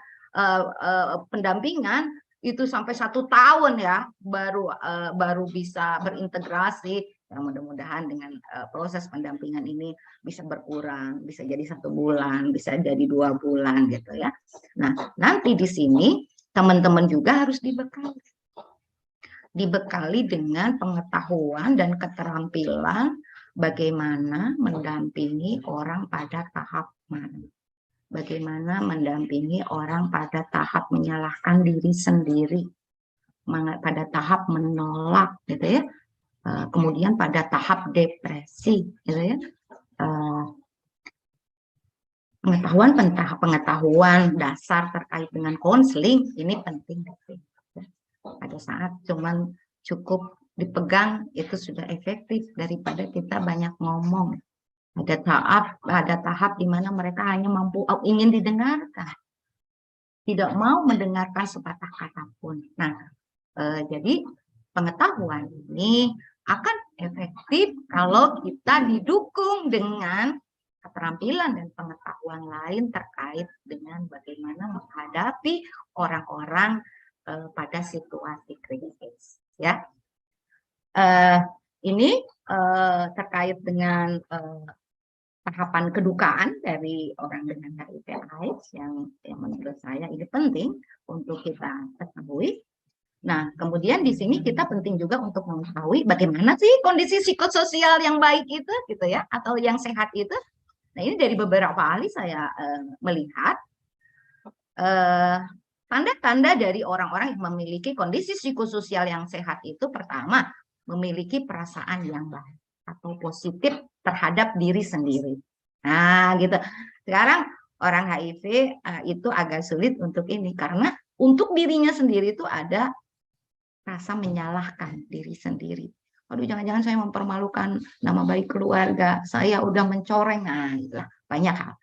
pendampingan itu sampai 1 tahun ya baru bisa berintegrasi. Ya, mudah-mudahan dengan proses pendampingan ini bisa berkurang, bisa jadi 1 bulan, bisa jadi 2 bulan gitu ya. Nah, nanti di sini teman-teman juga harus dibekali dengan pengetahuan dan keterampilan bagaimana mendampingi orang pada tahap mana. Bagaimana mendampingi orang pada tahap menyalahkan diri sendiri, pada tahap menolak, gitu ya. Kemudian pada tahap depresi, gitu ya. Pengetahuan dasar terkait dengan konseling ini penting. Pada saat cuman cukup dipegang itu sudah efektif daripada kita banyak ngomong. Ada tahap di mana mereka hanya ingin didengarkan, tidak mau mendengarkan sepatah kata pun. Nah, jadi pengetahuan ini akan efektif kalau kita didukung dengan keterampilan dan pengetahuan lain terkait dengan bagaimana menghadapi orang-orang pada situasi krisis. Ya, ini terkait dengan tahapan kedukaan dari orang dengan HIV/AIDS yang menurut saya ini penting untuk kita ketahui. Nah, kemudian di sini kita penting juga untuk mengetahui bagaimana sih kondisi psikososial yang baik itu, gitu ya, atau yang sehat itu. Nah, ini dari beberapa ahli saya melihat tanda-tanda dari orang-orang yang memiliki kondisi psikososial yang sehat itu, pertama, memiliki perasaan yang baik atau positif terhadap diri sendiri. Nah, gitu. Sekarang orang HIV itu agak sulit untuk ini, karena untuk dirinya sendiri itu ada rasa menyalahkan diri sendiri. Aduh, jangan-jangan saya mempermalukan nama baik keluarga, saya udah mencoreng, nah itulah banyak hal.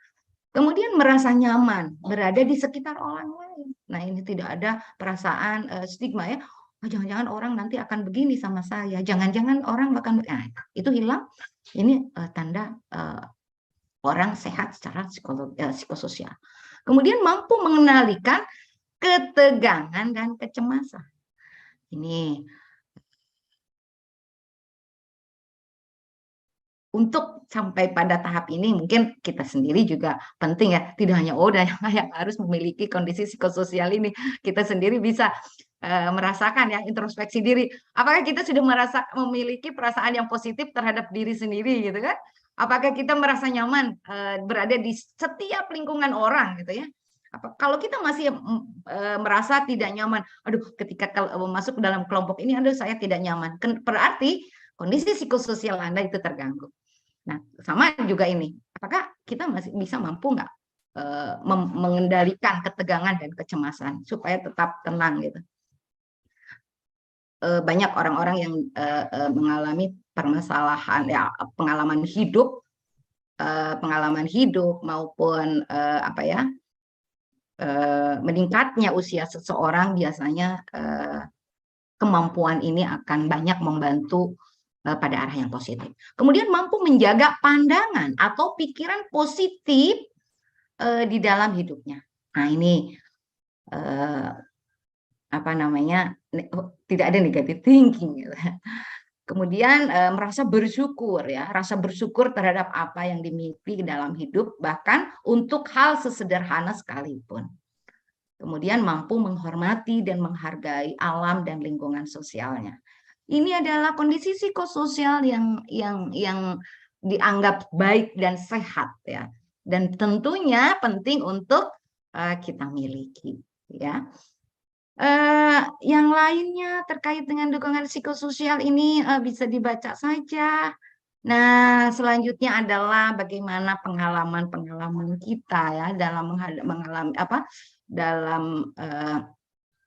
Kemudian merasa nyaman berada di sekitar orang lain. Nah, ini tidak ada perasaan stigma ya. Oh, jangan-jangan orang nanti akan begini sama saya. Jangan-jangan orang bahkan itu hilang. Ini tanda orang sehat secara psikososial. Kemudian mampu mengendalikan ketegangan dan kecemasan. Ini untuk sampai pada tahap ini mungkin kita sendiri juga penting ya, tidak hanya Oda yang harus memiliki kondisi psikososial ini, kita sendiri bisa merasakan ya, introspeksi diri. Apakah kita sudah memiliki perasaan yang positif terhadap diri sendiri gitu kan? Apakah kita merasa nyaman berada di setiap lingkungan orang gitu ya? Kalau kita masih merasa tidak nyaman, aduh ketika masuk dalam kelompok ini, aduh saya tidak nyaman, berarti kondisi psikososial Anda itu terganggu. Nah, sama juga ini, apakah kita masih bisa mampu nggak mengendalikan ketegangan dan kecemasan supaya tetap tenang gitu? Banyak orang-orang yang mengalami permasalahan ya, pengalaman hidup maupun meningkatnya usia seseorang, biasanya kemampuan ini akan banyak membantu pada arah yang positif. Kemudian mampu menjaga pandangan atau pikiran positif di dalam hidupnya. Nah, ini tidak ada negative thinking. Gitu. Kemudian merasa bersyukur ya, rasa bersyukur terhadap apa yang dimiliki dalam hidup, bahkan untuk hal sesederhana sekalipun. Kemudian mampu menghormati dan menghargai alam dan lingkungan sosialnya. Ini adalah kondisi psikososial yang dianggap baik dan sehat ya, dan tentunya penting untuk kita miliki ya. Yang lainnya terkait dengan dukungan psikososial ini bisa dibaca saja. Nah, selanjutnya adalah bagaimana pengalaman kita ya dalam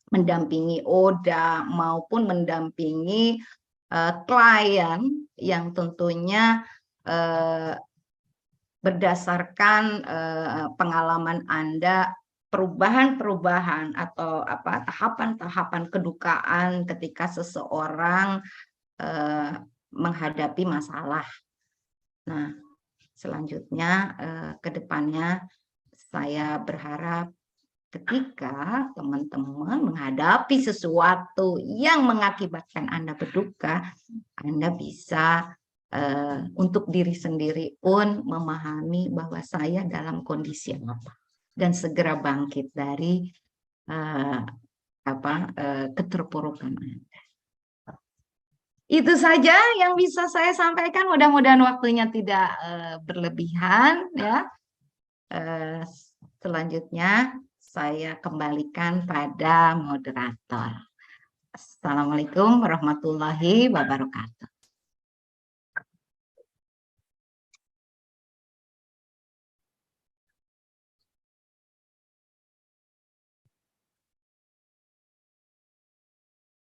mendampingi Oda maupun mendampingi klien yang tentunya berdasarkan pengalaman Anda, perubahan-perubahan atau tahapan-tahapan kedukaan ketika seseorang menghadapi masalah. Nah, selanjutnya ke depannya saya berharap ketika teman-teman menghadapi sesuatu yang mengakibatkan Anda berduka, Anda bisa untuk diri sendiri pun memahami bahwa saya dalam kondisi apa dan segera bangkit dari keterpurukan Anda. Itu saja yang bisa saya sampaikan. Mudah-mudahan waktunya tidak berlebihan ya. Selanjutnya saya kembalikan pada moderator. Assalamualaikum warahmatullahi wabarakatuh.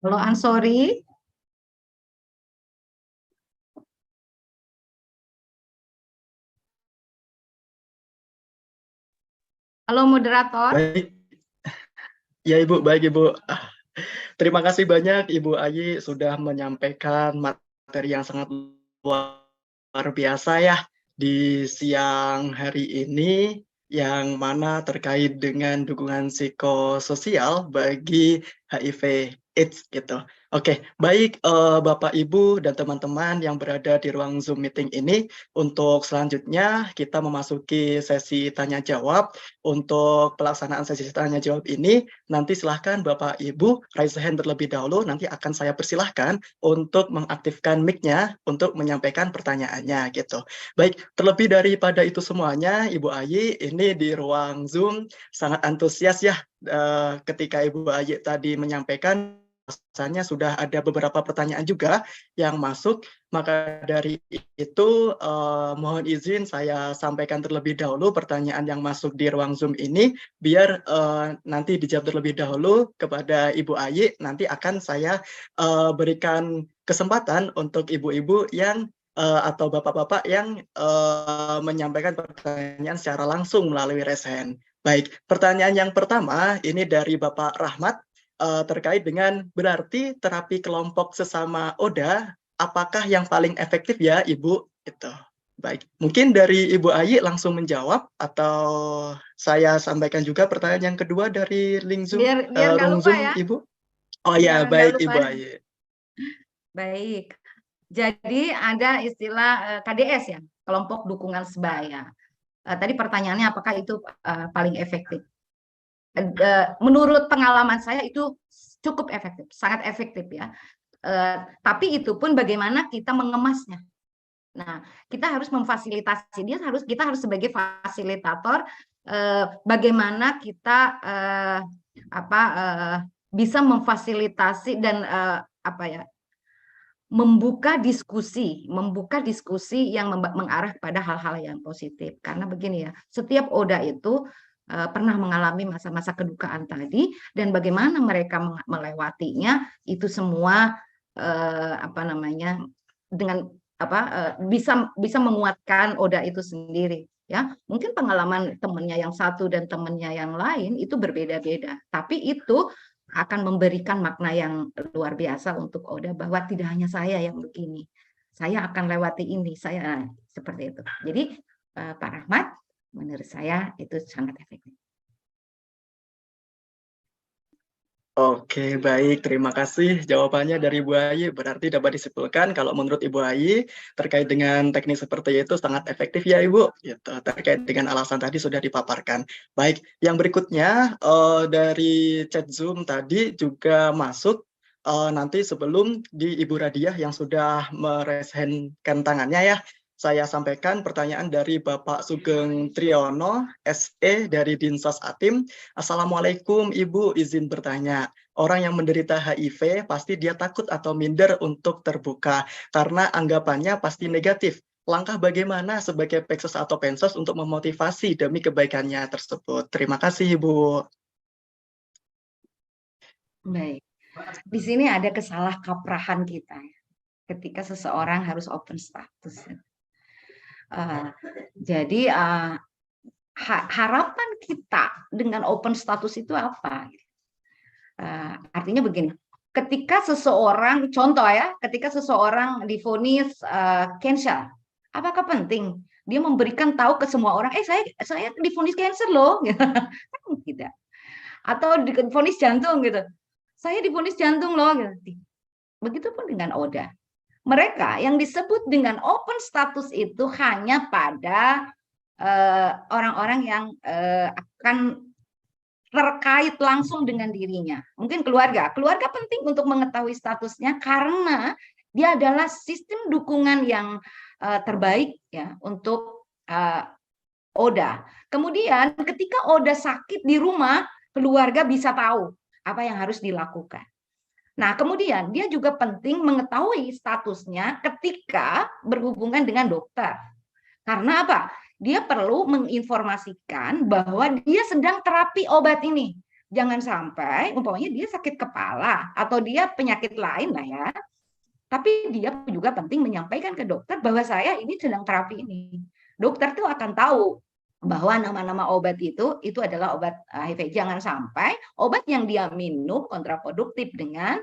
Halo Ansori. Halo moderator. Baik. Ya Ibu, baik Ibu. Terima kasih banyak Ibu Ayi sudah menyampaikan materi yang sangat luar biasa ya di siang hari ini, yang mana terkait dengan dukungan psikososial bagi HIV AIDS gitu. Oke, baik Bapak Ibu dan teman-teman yang berada di ruang Zoom meeting ini, untuk selanjutnya kita memasuki sesi tanya jawab. Untuk pelaksanaan sesi tanya jawab ini, nanti silahkan Bapak Ibu raise hand terlebih dahulu, nanti akan saya persilahkan untuk mengaktifkan mic-nya untuk menyampaikan pertanyaannya gitu. Baik, terlebih daripada itu semuanya, Ibu Ayi ini di ruang Zoom sangat antusias ya ketika Ibu Ayi tadi menyampaikan rasanya sudah ada beberapa pertanyaan juga yang masuk. Maka dari itu mohon izin saya sampaikan terlebih dahulu pertanyaan yang masuk di ruang Zoom ini, biar nanti dijawab terlebih dahulu kepada Ibu Ayi. Nanti akan saya berikan kesempatan untuk ibu-ibu yang atau bapak-bapak yang menyampaikan pertanyaan secara langsung melalui raise hand. Baik, pertanyaan yang pertama ini dari Bapak Rahmat terkait dengan berarti terapi kelompok sesama ODA apakah yang paling efektif ya Ibu? Itu. Baik, mungkin dari Ibu Ayi langsung menjawab atau saya sampaikan juga pertanyaan yang kedua dari link Zoom, Biar nggak room lupa Zoom ya. Ibu. Oh ya, Biar nggak baik lupa. Ibu Ayi. Baik. Jadi ada istilah KDS ya, kelompok dukungan sebaya. Tadi pertanyaannya apakah itu paling efektif? Menurut pengalaman saya itu cukup efektif, sangat efektif ya. Tapi itu pun bagaimana kita mengemasnya. Nah, kita harus memfasilitasi kita harus sebagai fasilitator bagaimana kita bisa memfasilitasi dan membuka diskusi yang mengarah pada hal-hal yang positif. Karena begini ya, setiap ODA itu pernah mengalami masa-masa kedukaan tadi, dan bagaimana mereka melewatinya itu semua dengan bisa menguatkan ODA itu sendiri. Ya, mungkin pengalaman temannya yang satu dan temannya yang lain itu berbeda-beda, tapi itu akan memberikan makna yang luar biasa untuk ODA bahwa tidak hanya saya yang begini, saya akan lewati ini, saya seperti itu. Jadi Pak Rahmat, menurut saya itu sangat efektif. Oke, baik. Terima kasih jawabannya dari Ibu Ayi. Berarti dapat disimpulkan kalau menurut Ibu Ayi terkait dengan teknik seperti itu sangat efektif ya Ibu. Gitu. Terkait dengan alasan tadi sudah dipaparkan. Baik, yang berikutnya dari chat Zoom tadi juga masuk nanti sebelum di Ibu Radiah yang sudah meraise-handkan tangannya ya. Saya sampaikan pertanyaan dari Bapak Sugeng Triyono, SE dari Dinsos Atim. Assalamualaikum Ibu, izin bertanya. Orang yang menderita HIV pasti dia takut atau minder untuk terbuka karena anggapannya pasti negatif. Langkah bagaimana sebagai Peksos atau Pensos untuk memotivasi demi kebaikannya tersebut? Terima kasih Ibu. Baik. Di sini ada kesalahkaprahan kita ketika seseorang harus open status. Jadi harapan kita dengan open status itu apa? Artinya begini, ketika seseorang, contoh ya, ketika seseorang divonis cancer, apakah penting dia memberikan tahu ke semua orang, saya divonis cancer loh, kan tidak. Atau divonis jantung gitu, saya divonis jantung loh, gitu. Begitupun dengan ODA. Mereka yang disebut dengan open status itu hanya pada orang-orang yang akan terkait langsung dengan dirinya. Mungkin keluarga penting untuk mengetahui statusnya karena dia adalah sistem dukungan yang terbaik ya untuk ODA. Kemudian ketika ODA sakit di rumah, keluarga bisa tahu apa yang harus dilakukan. Nah, kemudian dia juga penting mengetahui statusnya ketika berhubungan dengan dokter. Karena apa? Dia perlu menginformasikan bahwa dia sedang terapi obat ini. Jangan sampai, umpamanya dia sakit kepala atau dia penyakit lain lah ya. Tapi dia juga penting menyampaikan ke dokter bahwa saya ini sedang terapi ini. Dokter tuh akan tahu bahwa nama-nama obat itu adalah obat HIV. Jangan sampai obat yang dia minum kontraproduktif dengan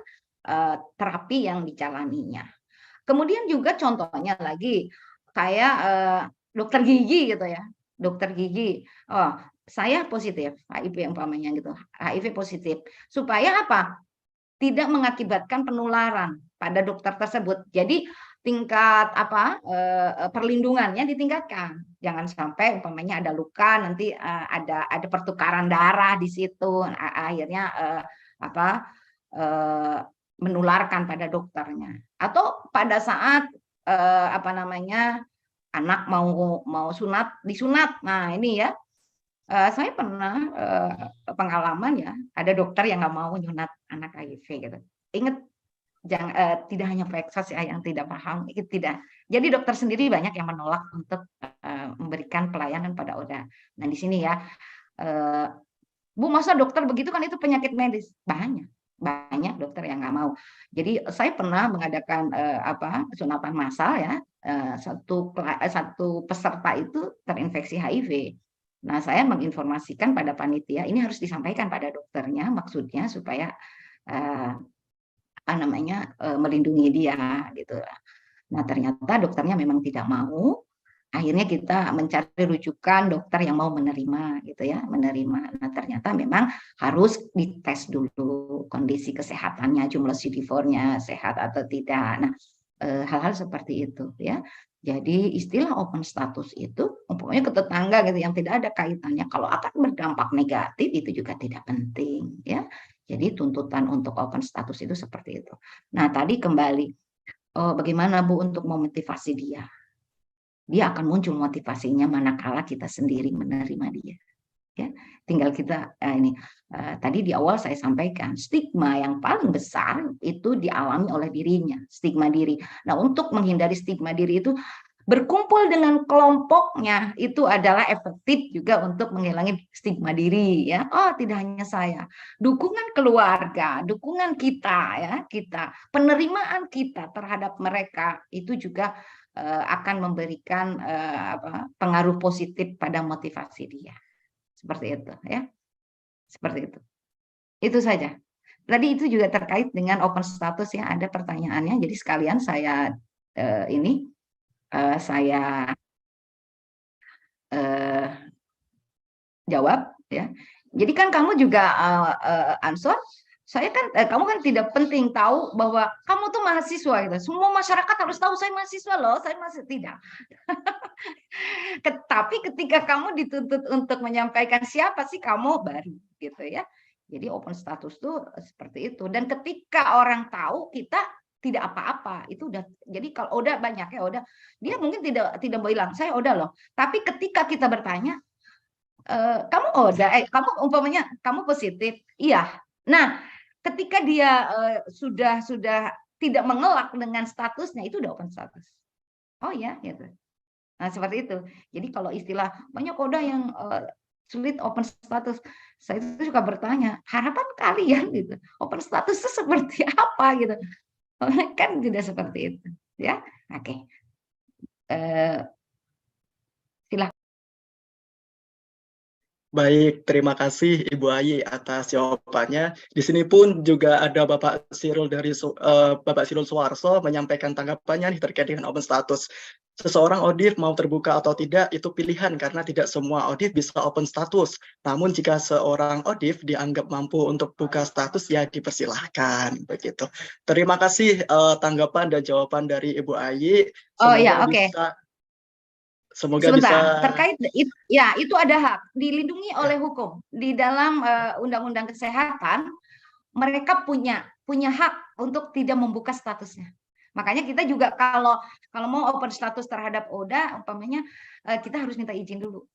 terapi yang dijalaninya. Kemudian juga contohnya lagi kayak dokter gigi gitu ya, dokter gigi. Oh, saya positif HIV umpamanya gitu, HIV positif. Supaya apa? Tidak mengakibatkan penularan pada dokter tersebut. Jadi tingkat perlindungannya ditingkatkan. Jangan sampai umpamanya ada luka nanti ada pertukaran darah di situ, akhirnya menularkan pada dokternya. Atau pada saat anak mau disunat. Nah, ini ya. Saya pernah pengalaman ya, ada dokter yang nggak mau nyunat anak HIV gitu. ingat tidak hanya Vexos ya yang tidak paham, tidak. Jadi dokter sendiri banyak yang menolak untuk memberikan pelayanan pada ODA. Nah di sini ya, Bu, masa dokter begitu kan itu penyakit medis? Banyak dokter yang nggak mau. Jadi saya pernah mengadakan sunatan massal ya, satu peserta itu terinfeksi HIV. Nah saya menginformasikan pada panitia, ini harus disampaikan pada dokternya, maksudnya supaya melindungi dia gitu. Nah ternyata dokternya memang tidak mau. Akhirnya kita mencari rujukan dokter yang mau menerima gitu ya, menerima. Nah ternyata memang harus dites dulu kondisi kesehatannya, jumlah CD4-nya sehat atau tidak. Nah hal-hal seperti itu ya. Jadi istilah open status itu umpamanya ke tetangga gitu yang tidak ada kaitannya, kalau akan berdampak negatif itu juga tidak penting ya. Jadi tuntutan untuk open status itu seperti itu. Nah tadi kembali, bagaimana Bu untuk memotivasi dia? Dia akan muncul motivasinya manakala kita sendiri menerima dia. Ya, tinggal kita tadi di awal saya sampaikan stigma yang paling besar itu dialami oleh dirinya, stigma diri. Nah, untuk menghindari stigma diri itu berkumpul dengan kelompoknya itu adalah efektif juga untuk menghilangi stigma diri ya. Oh, tidak hanya saya. Dukungan keluarga, dukungan kita ya, penerimaan kita terhadap mereka itu juga akan memberikan pengaruh positif pada motivasi dia. Seperti itu ya. Seperti itu. Itu saja. Tadi itu juga terkait dengan open status ya, ada pertanyaannya. Jadi sekalian saya saya jawab ya. Jadi kan kamu juga Ansor, saya kan kamu kan tidak penting tahu bahwa kamu tuh mahasiswa gitu. Semua masyarakat harus tahu saya mahasiswa loh, saya masih tidak. Tapi ketika kamu dituntut untuk menyampaikan siapa sih kamu, baru gitu ya. Jadi open status tuh seperti itu. Dan ketika orang tahu kita tidak apa-apa, itu udah. Jadi kalau udah banyak ya udah, dia mungkin tidak bilang saya udah loh. Tapi ketika kita bertanya, kamu udah, kamu umpamanya kamu positif, iya. Nah, ketika dia sudah tidak mengelak dengan statusnya, itu udah open status. Oh ya, gitu. Nah, seperti itu. Jadi kalau istilah banyak koda yang sulit open status, saya itu suka bertanya, harapan kalian gitu, open status itu seperti apa gitu. Kan tidak seperti itu, ya. Oke. Silakan. Baik, terima kasih Ibu Ayi atas jawabannya. Di sini pun juga ada Bapak Sirul Bapak Sirul Suwarso menyampaikan tanggapannya nih terkait dengan open status. Seseorang ODIF mau terbuka atau tidak itu pilihan karena tidak semua ODIF bisa open status. Namun jika seorang ODIF dianggap mampu untuk buka status ya dipersilahkan begitu. Terima kasih tanggapan dan jawaban dari Ibu Ayi. Oh ya, oke. Semoga Sebentar, bisa terkait ya itu ada hak dilindungi oleh hukum di dalam Undang-Undang Kesehatan, mereka punya hak untuk tidak membuka statusnya. Makanya kita juga kalau mau open status terhadap ODA, umpamanya kita harus minta izin dulu.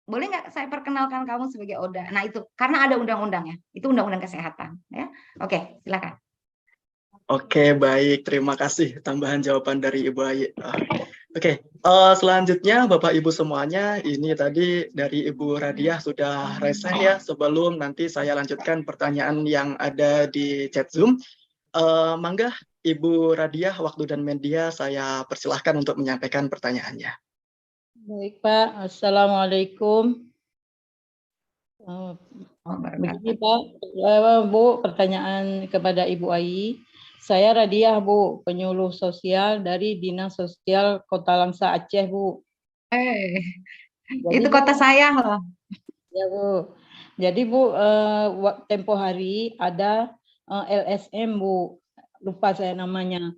Boleh nggak saya perkenalkan kamu sebagai ODA? Nah itu karena ada undang-undangnya, itu Undang-Undang Kesehatan. Ya, oke, silakan. Oke, baik. Terima kasih tambahan jawaban dari Ibu Ayi. Oke, selanjutnya Bapak Ibu semuanya, ini tadi dari Ibu Radiah sudah resah ya. Sebelum nanti saya lanjutkan pertanyaan yang ada di chat Zoom. Mangga Ibu Radiah, waktu dan media saya persilahkan untuk menyampaikan pertanyaannya. Baik Pak, Assalamualaikum. Begini Pak, Bu, pertanyaan kepada Ibu Ayi. Saya Radiah Bu, penyuluh sosial dari Dinas Sosial Kota Langsa Aceh Bu. Itu kota saya loh. Ya Bu. Jadi Bu, tempo hari ada LSM Bu, lupa saya namanya.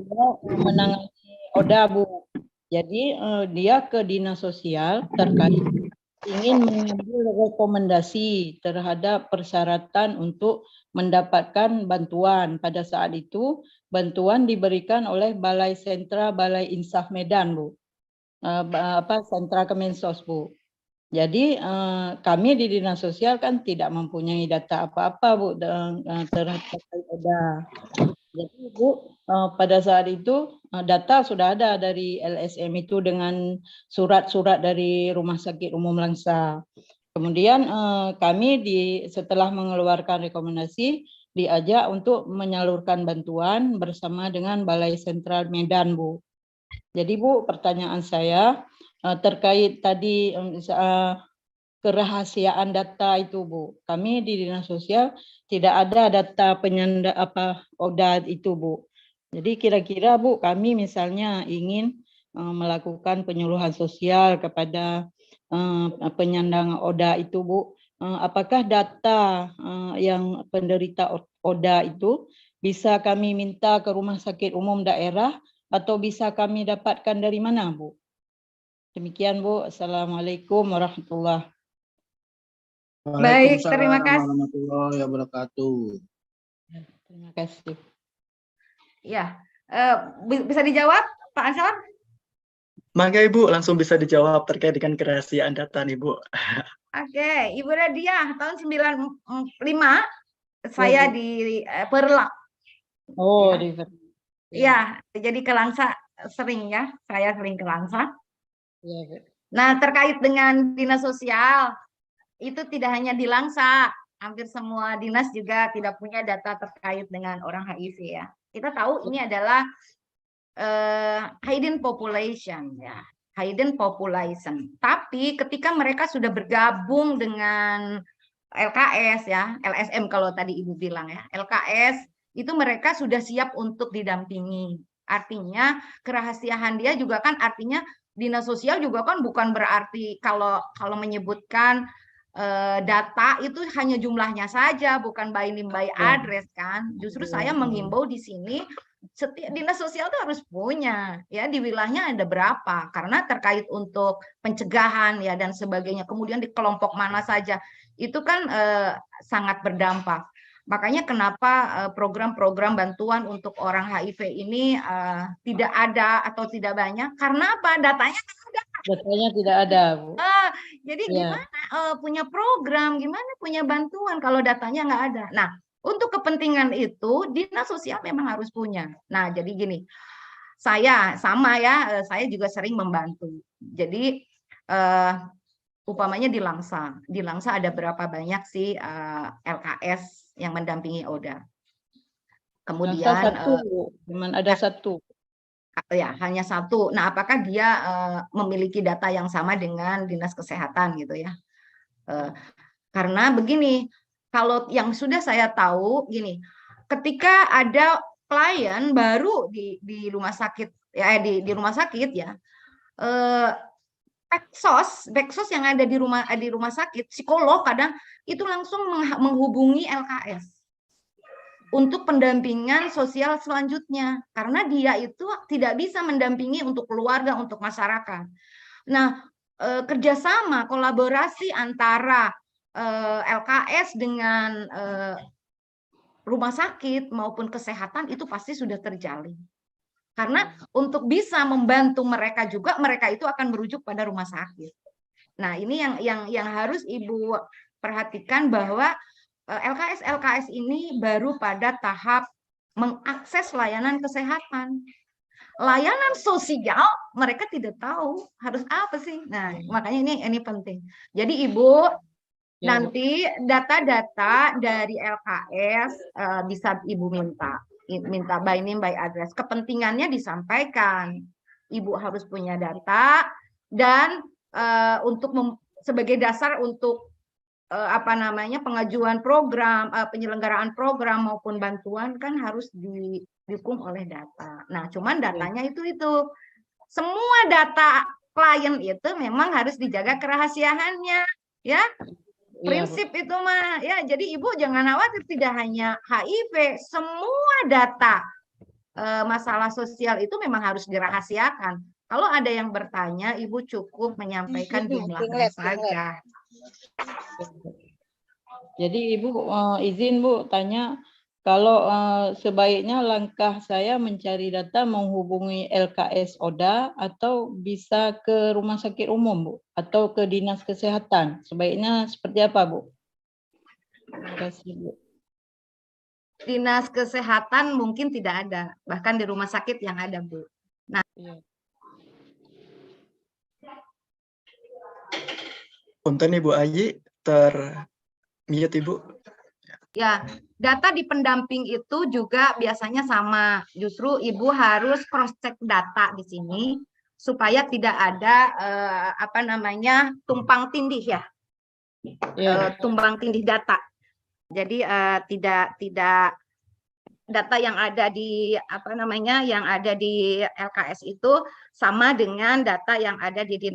Dia menangani ODA Bu. Jadi dia ke Dinas Sosial terkait ingin mengambil rekomendasi terhadap persyaratan untuk mendapatkan bantuan. Pada saat itu bantuan diberikan oleh Balai Sentra Balai Insaf Medan Bu, sentra Kemensos Bu. Jadi kami di Dinas Sosial kan tidak mempunyai data apa-apa Bu terkait ODA. Jadi Bu pada saat itu data sudah ada dari LSM itu dengan surat-surat dari Rumah Sakit Umum Langsa. Kemudian kami setelah mengeluarkan rekomendasi diajak untuk menyalurkan bantuan bersama dengan Balai Sentral Medan Bu. Jadi Bu, pertanyaan saya terkait tadi kerahasiaan data itu Bu. Kami di Dinas Sosial tidak ada data ODA itu Bu. Jadi kira-kira Bu, kami misalnya ingin melakukan penyuluhan sosial kepada penyandang ODA itu Bu. Apakah data yang penderita ODA itu bisa kami minta ke Rumah Sakit Umum Daerah atau bisa kami dapatkan dari mana Bu? Demikian Bu. Assalamualaikum warahmatullahi wabarakatuh. Baik, terima kasih. Warahmatullahi wabarakatuh. Terima kasih. Ya, bisa dijawab Pak Ansor? Maka Ibu langsung bisa dijawab terkait dengan kerahasiaan data nih Bu. Oke, Ibu Nadia, tahun 95 saya Bu. di Perlak. Oh, Ya, jadi ke Langsa sering ya, saya sering ke Langsa. Ya, Bu. Nah, terkait dengan dinas sosial, itu tidak hanya di Langsa, hampir semua dinas juga tidak punya data terkait dengan orang HIV ya. Kita tahu ini adalah hidden population ya, hidden population. Tapi ketika mereka sudah bergabung dengan LKS ya, LSM kalau tadi Ibu bilang ya, LKS itu mereka sudah siap untuk didampingi. Artinya kerahasiaan dia juga kan artinya dinas sosial juga kan bukan berarti kalau menyebutkan data itu hanya jumlahnya saja, bukan by name by address kan. Justru saya menghimbau di sini setiap dinas sosial itu harus punya ya di wilayahnya ada berapa, karena terkait untuk pencegahan ya dan sebagainya, kemudian di kelompok mana saja itu kan sangat berdampak. Makanya kenapa program-program bantuan untuk orang HIV ini tidak ada atau tidak banyak, karena apa? Datanya tidak ada. Datanya tidak ada, Bu. Jadi gimana punya program, gimana punya bantuan kalau datanya nggak ada. Nah, untuk kepentingan itu dinas sosial memang harus punya. Nah, jadi gini, saya sama ya, saya juga sering membantu. Jadi umpamanya di Langsa ada berapa banyak sih LKS yang mendampingi ODA. Kemudian cuman ada satu. Ya, hanya satu. Nah, apakah dia memiliki data yang sama dengan dinas kesehatan gitu ya? Karena begini, kalau yang sudah saya tahu gini, ketika ada klien baru di rumah sakit ya, di rumah sakit ya, backsos yang ada di rumah sakit, psikolog kadang itu langsung menghubungi LKS untuk pendampingan sosial selanjutnya, karena dia itu tidak bisa mendampingi untuk keluarga, untuk masyarakat. Nah, kerjasama kolaborasi antara LKS dengan rumah sakit maupun kesehatan itu pasti sudah terjalin. Karena untuk bisa membantu mereka juga, mereka itu akan merujuk pada rumah sakit. Nah, ini yang harus Ibu perhatikan, bahwa LKS ini baru pada tahap mengakses layanan kesehatan. Layanan sosial mereka tidak tahu harus apa sih. Nah, makanya ini penting. Jadi Ibu nanti data-data dari LKS bisa Ibu minta by name by address. Kepentingannya disampaikan. Ibu harus punya data dan untuk sebagai dasar untuk pengajuan program, penyelenggaraan program maupun bantuan kan harus didukung oleh data. Nah, cuman datanya itu semua data klien itu memang harus dijaga kerahasiaannya, ya. Prinsip itu mah, ya. Jadi Ibu jangan khawatir, tidak hanya HIV, semua data masalah sosial itu memang harus dirahasiakan. Kalau ada yang bertanya, Ibu cukup menyampaikan jumlahnya saja. Jadi Ibu izin Bu tanya, kalau sebaiknya langkah saya mencari data menghubungi LKS Oda atau bisa ke rumah sakit umum, Bu, atau ke dinas kesehatan. Sebaiknya seperti apa, Bu? Terima kasih, Bu. Dinas kesehatan mungkin tidak ada, bahkan di rumah sakit yang ada, Bu. Iya. Punten Ibu Ayi, ter-mute Ibu. Ya, data di pendamping itu juga biasanya sama. Justru Ibu harus cross check data di sini supaya tidak ada tumpang tindih ya. Iya. Tumpang tindih data. Jadi tidak data yang ada di LKS itu sama dengan data yang ada di di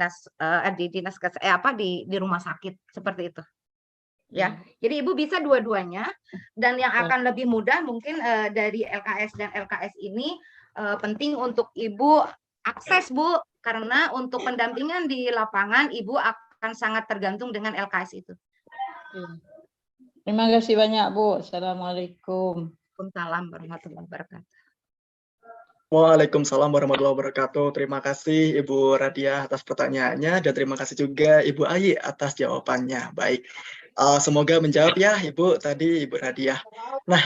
rumah sakit seperti itu. Ya, jadi Ibu bisa dua-duanya, dan yang akan lebih mudah mungkin dari LKS dan LKS ini penting untuk Ibu akses, Bu, karena untuk pendampingan di lapangan Ibu akan sangat tergantung dengan LKS itu. Terima kasih banyak, Bu. Assalamualaikum. Waalaikumsalam warahmatullahi wabarakatuh. Waalaikumsalam warahmatullahi wabarakatuh. Terima kasih Ibu Radia atas pertanyaannya, dan terima kasih juga Ibu Ayi atas jawabannya. Baik, semoga menjawab ya Ibu tadi, Ibu Radia. Nah,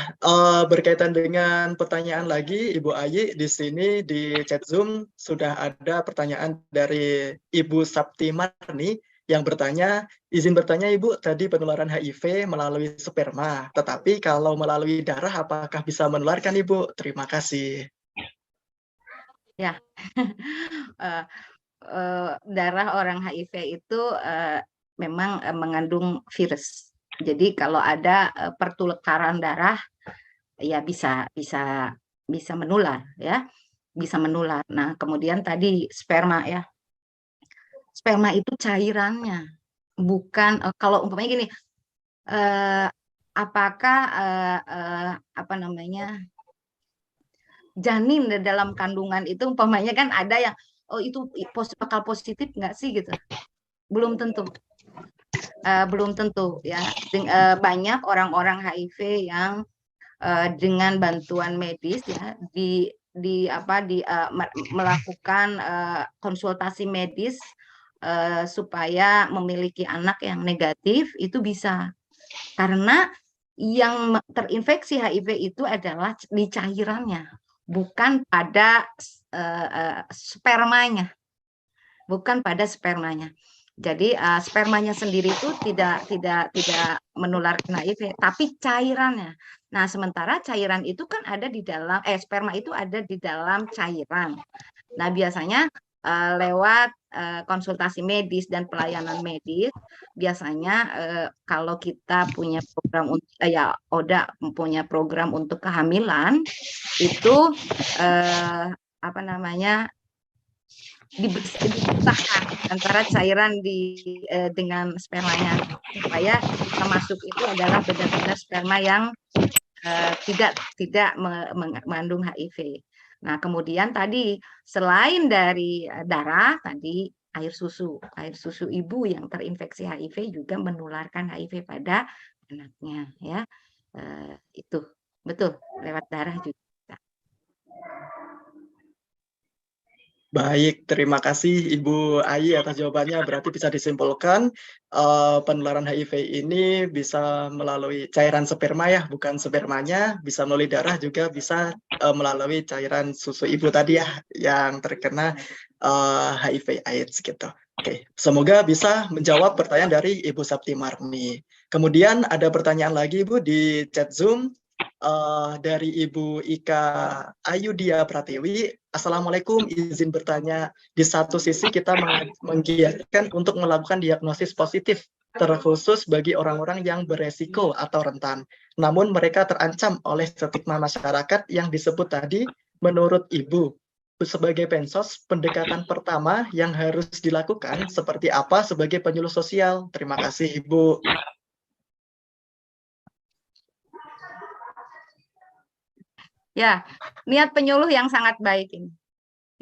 berkaitan dengan pertanyaan lagi Ibu Ayi, di sini di chat Zoom sudah ada pertanyaan dari Ibu Sapti Marni yang bertanya, izin bertanya Ibu, tadi penularan HIV melalui sperma, tetapi kalau melalui darah apakah bisa menularkan Ibu? Terima kasih. Ya, darah orang HIV itu memang mengandung virus. Jadi kalau ada pertukaran darah, ya bisa menular, ya, bisa menular. Nah, kemudian tadi sperma ya, sperma itu cairannya, bukan kalau umpamanya gini, apakah janin dalam kandungan itu umpamanya kan ada yang itu bakal positif nggak sih gitu, belum tentu. Belum tentu ya. Banyak orang-orang HIV yang dengan bantuan medis ya melakukan konsultasi medis supaya memiliki anak yang negatif itu bisa, karena yang terinfeksi HIV itu adalah di cairannya, bukan pada spermanya, bukan pada spermanya. Jadi spermanya sendiri itu tidak menularkan HIV, tapi cairannya. Nah, sementara cairan itu kan ada di dalam sperma itu ada di dalam cairan. Nah, biasanya lewat konsultasi medis dan pelayanan medis, biasanya kalau kita punya program ODA punya program untuk kehamilan itu dipisahkan antara cairan dengan spermanya supaya bisa masuk itu adalah benar-benar sperma yang tidak mengandung HIV. Nah, kemudian tadi selain dari darah, tadi air susu ibu yang terinfeksi HIV juga menularkan HIV pada anaknya, ya. Itu betul, lewat darah juga. Baik, terima kasih Ibu Ayi atas jawabannya. Berarti bisa disimpulkan penularan HIV ini bisa melalui cairan sperma ya, bukan spermanya, bisa melalui darah, juga bisa melalui cairan susu ibu tadi ya, yang terkena HIV/AIDS gitu. Oke, semoga bisa menjawab pertanyaan dari Ibu Sapti Marni. Kemudian ada pertanyaan lagi Ibu di chat Zoom. Dari Ibu Ika Ayudia Pratiwi. Assalamualaikum, izin bertanya. Di satu sisi kita menggiatkan untuk melakukan diagnosis positif, terkhusus bagi orang-orang yang beresiko atau rentan. Namun mereka terancam oleh stigma masyarakat yang disebut tadi. Menurut Ibu, sebagai Pensos, pendekatan pertama yang harus dilakukan seperti apa sebagai penyuluh sosial? Terima kasih Ibu. Ya, niat penyuluh yang sangat baik ini.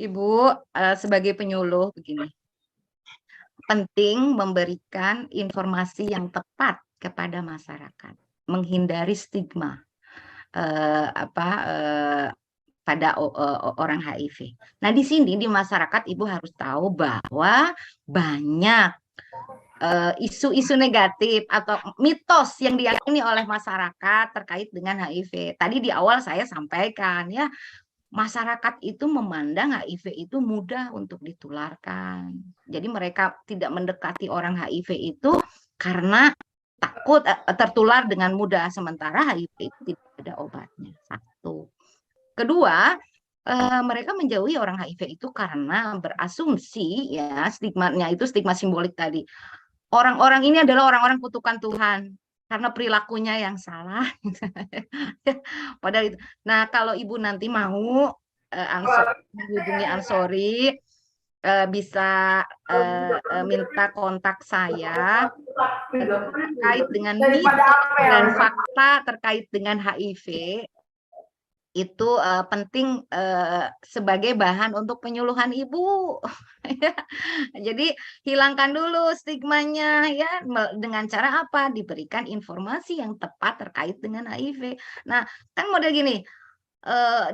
Ibu sebagai penyuluh begini, penting memberikan informasi yang tepat kepada masyarakat, menghindari stigma. pada orang HIV. Nah, di sini di masyarakat Ibu harus tahu bahwa banyak isu-isu negatif atau mitos yang diyakini oleh masyarakat terkait dengan HIV. Tadi di awal saya sampaikan ya, masyarakat itu memandang HIV itu mudah untuk ditularkan. Jadi mereka tidak mendekati orang HIV itu karena takut tertular dengan mudah, sementara HIV itu tidak ada obatnya. Satu. Kedua, mereka menjauhi orang HIV itu karena berasumsi ya, stigmanya itu stigma simbolik tadi. Orang-orang ini adalah orang-orang kutukan Tuhan karena perilakunya yang salah. Padahal itu. Nah, kalau Ibu nanti mau menghubungi Ansori, bisa minta kontak saya terkait dengan mitos dan fakta terkait dengan HIV. Itu penting sebagai bahan untuk penyuluhan Ibu. Jadi hilangkan dulu stigmanya ya, dengan cara apa? Diberikan informasi yang tepat terkait dengan HIV. Nah, kan model gini,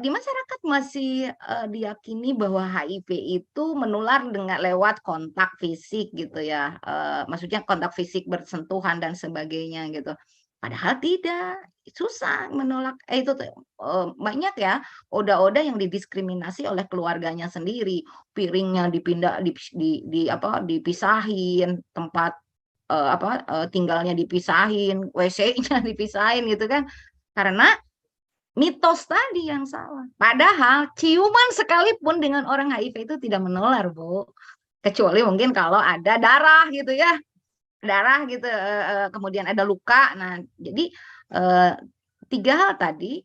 di masyarakat masih diyakini bahwa HIV itu menular dengan lewat kontak fisik gitu ya, maksudnya kontak fisik bersentuhan dan sebagainya gitu. Padahal tidak, susah menolak itu banyak ya oda-oda yang didiskriminasi oleh keluarganya sendiri, piringnya dipindah dipisahin, tempat tinggalnya dipisahin, WC-nya dipisahin gitu kan, karena mitos tadi yang salah. Padahal ciuman sekalipun dengan orang HIV itu tidak menular, Bu, kecuali mungkin kalau ada darah gitu ya, darah gitu, kemudian ada luka. Nah, jadi 3 hal tadi,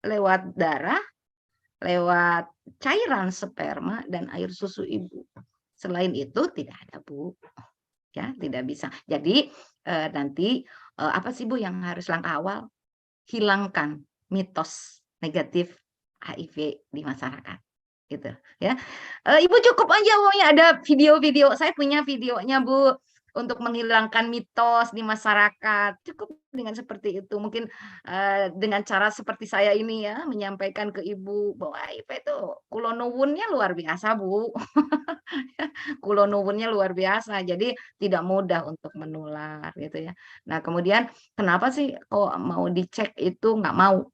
lewat darah, lewat cairan sperma dan air susu ibu. Selain itu tidak ada, Bu. Ya, tidak bisa. Jadi nanti apa sih, Bu, yang harus langkah awal? Hilangkan mitos negatif HIV di masyarakat. Gitu ya. Ibu cukup aja pokoknya ada video-video, saya punya videonya, Bu, untuk menghilangkan mitos di masyarakat. Cukup dengan seperti itu. Mungkin dengan cara seperti saya ini ya, menyampaikan ke Ibu bahwa HIV itu kulonuwunnya luar biasa, Bu. Kulonuwunnya luar biasa. Jadi tidak mudah untuk menular gitu ya. Nah, kemudian kenapa sih kok mau dicek itu nggak mau?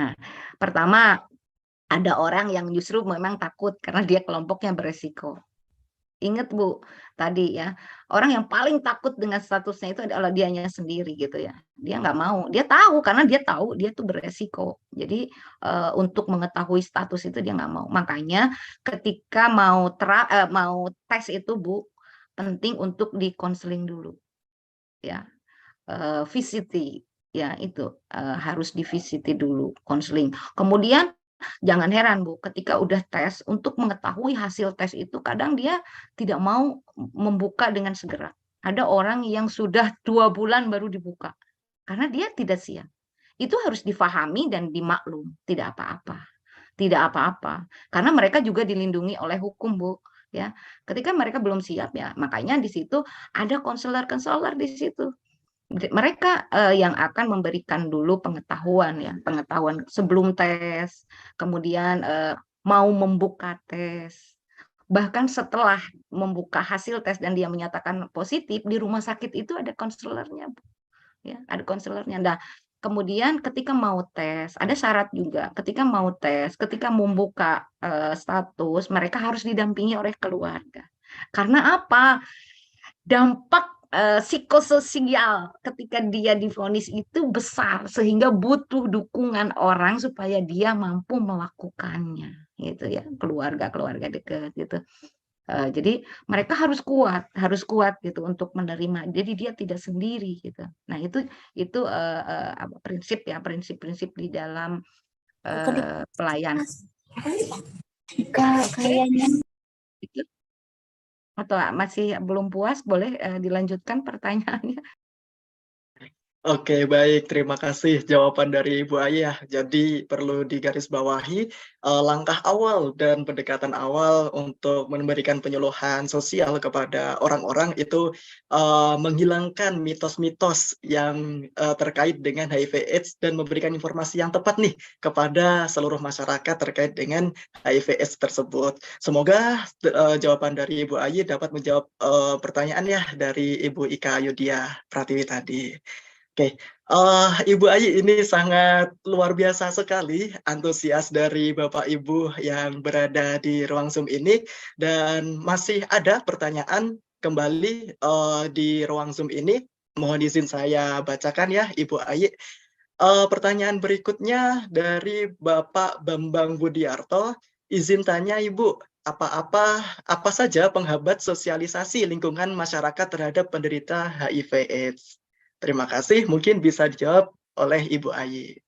Nah, pertama, ada orang yang justru memang takut karena dia kelompoknya beresiko. Ingat, Bu, tadi ya, orang yang paling takut dengan statusnya itu adalah dianya sendiri gitu ya. Dia nggak mau, dia tahu karena dia tahu dia tuh beresiko. Jadi untuk mengetahui status itu dia nggak mau. Makanya ketika mau tes itu, Bu, penting untuk dikonseling dulu ya. VCT ya, itu harus di-VCT dulu, konseling. Kemudian jangan heran, Bu, ketika udah tes, untuk mengetahui hasil tes itu kadang dia tidak mau membuka dengan segera. Ada orang yang sudah 2 bulan baru dibuka karena dia tidak siap. Itu harus difahami dan dimaklum, tidak apa-apa. Tidak apa-apa. Karena mereka juga dilindungi oleh hukum, Bu, ya. Ketika mereka belum siap ya, makanya di situ ada konselor-konselor di situ. Mereka yang akan memberikan dulu pengetahuan ya, pengetahuan sebelum tes, kemudian mau membuka tes, bahkan setelah membuka hasil tes dan dia menyatakan positif, di rumah sakit itu ada konselornya, ya, ada konselornya. Nah, kemudian ketika mau tes, ada syarat juga. Ketika mau tes, ketika membuka status, mereka harus didampingi oleh keluarga. Karena apa? Dampak psikososial ketika dia divonis itu besar sehingga butuh dukungan orang supaya dia mampu melakukannya, gitu ya, keluarga dekat gitu. Jadi mereka harus kuat gitu untuk menerima. Jadi dia tidak sendiri gitu. Nah, itu prinsip-prinsip di dalam pelayanan. Kayaknya Atau masih belum puas, boleh dilanjutkan pertanyaannya. Oke, baik. Terima kasih jawaban dari Ibu Ayi ya. Jadi perlu digarisbawahi langkah awal dan pendekatan awal untuk memberikan penyuluhan sosial kepada orang-orang itu menghilangkan mitos-mitos yang terkait dengan HIV/AIDS dan memberikan informasi yang tepat nih kepada seluruh masyarakat terkait dengan HIV/AIDS tersebut. Semoga jawaban dari Ibu Ayi dapat menjawab pertanyaan ya dari Ibu Ika Yudia Pratiwi tadi. Oke, Ibu Ayi ini sangat luar biasa sekali antusias dari Bapak Ibu yang berada di ruang Zoom ini, dan masih ada pertanyaan kembali di ruang Zoom ini. Mohon izin saya bacakan ya, Ibu Ayi. Pertanyaan berikutnya dari Bapak Bambang Budiarto. Izin tanya Ibu, apa saja penghambat sosialisasi lingkungan masyarakat terhadap penderita HIV/AIDS? Terima kasih, mungkin bisa dijawab oleh Ibu Ayi.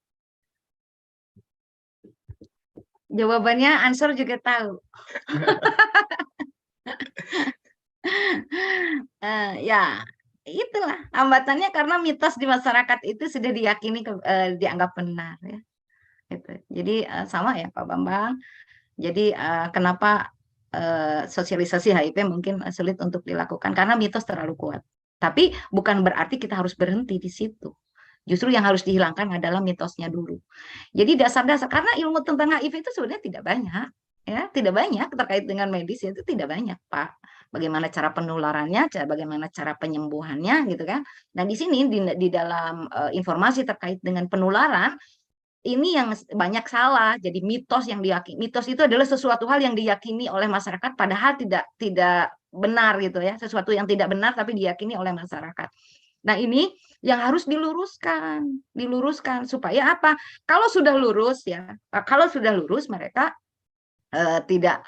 Jawabannya Ansor juga tahu. Ya, itulah hambatannya karena mitos di masyarakat itu sudah diyakini dianggap benar ya. Gitu. Jadi sama ya Pak Bambang. Jadi kenapa sosialisasi HIV mungkin sulit untuk dilakukan karena mitos terlalu kuat. Tapi bukan berarti kita harus berhenti di situ. Justru yang harus dihilangkan adalah mitosnya dulu. Jadi dasar-dasar karena ilmu tentang HIV itu sebenarnya tidak banyak, ya, tidak banyak terkait dengan medis itu tidak banyak, Pak. Bagaimana cara penularannya, bagaimana cara penyembuhannya, gitu kan? Nah di sini di dalam informasi terkait dengan penularan ini yang banyak salah. Jadi mitos yang diyakini, mitos itu adalah sesuatu hal yang diyakini oleh masyarakat padahal tidak benar gitu ya, sesuatu yang tidak benar tapi diyakini oleh masyarakat. Nah, ini yang harus diluruskan supaya apa? Kalau sudah lurus ya, kalau sudah lurus mereka tidak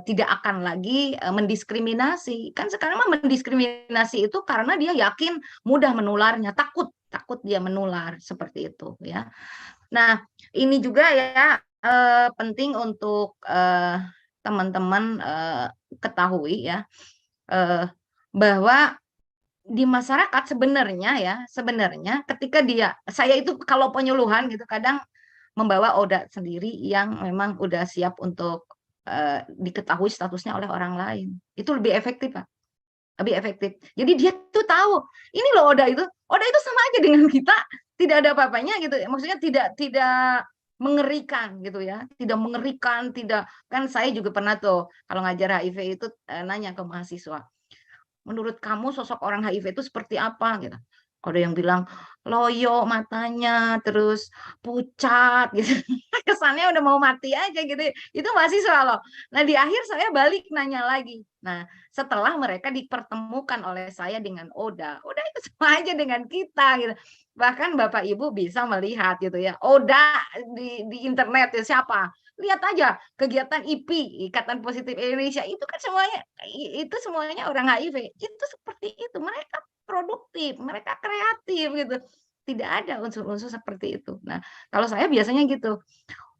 tidak akan lagi mendiskriminasi. Kan sekarang mendiskriminasi itu karena dia yakin mudah menularnya, takut dia menular seperti itu ya. Nah, ini juga ya penting untuk teman-teman ketahui ya bahwa di masyarakat sebenarnya ketika saya itu kalau penyuluhan gitu kadang membawa ODA sendiri yang memang udah siap untuk diketahui statusnya oleh orang lain. Itu lebih efektif, Pak. Lebih efektif. Jadi dia tuh tahu, ini loh ODA itu sama aja dengan kita, tidak ada apa-apanya gitu. Maksudnya tidak mengerikan gitu ya. Tidak mengerikan, kan saya juga pernah tuh kalau ngajar HIV itu nanya ke mahasiswa. Menurut kamu sosok orang HIV itu seperti apa gitu. Ada yang bilang loyo matanya, terus pucat gitu. Kesannya udah mau mati aja gitu. Itu mahasiswa loh. Nah, di akhir saya balik nanya lagi. Nah, setelah mereka dipertemukan oleh saya dengan Oda itu sama aja dengan kita gitu. Bahkan Bapak Ibu bisa melihat gitu ya. Oda di internet ya siapa? Lihat aja kegiatan IPI, Ikatan Positif Indonesia itu kan semuanya orang HIV. Itu seperti itu. Mereka produktif, mereka kreatif gitu. Tidak ada unsur-unsur seperti itu. Nah, kalau saya biasanya gitu.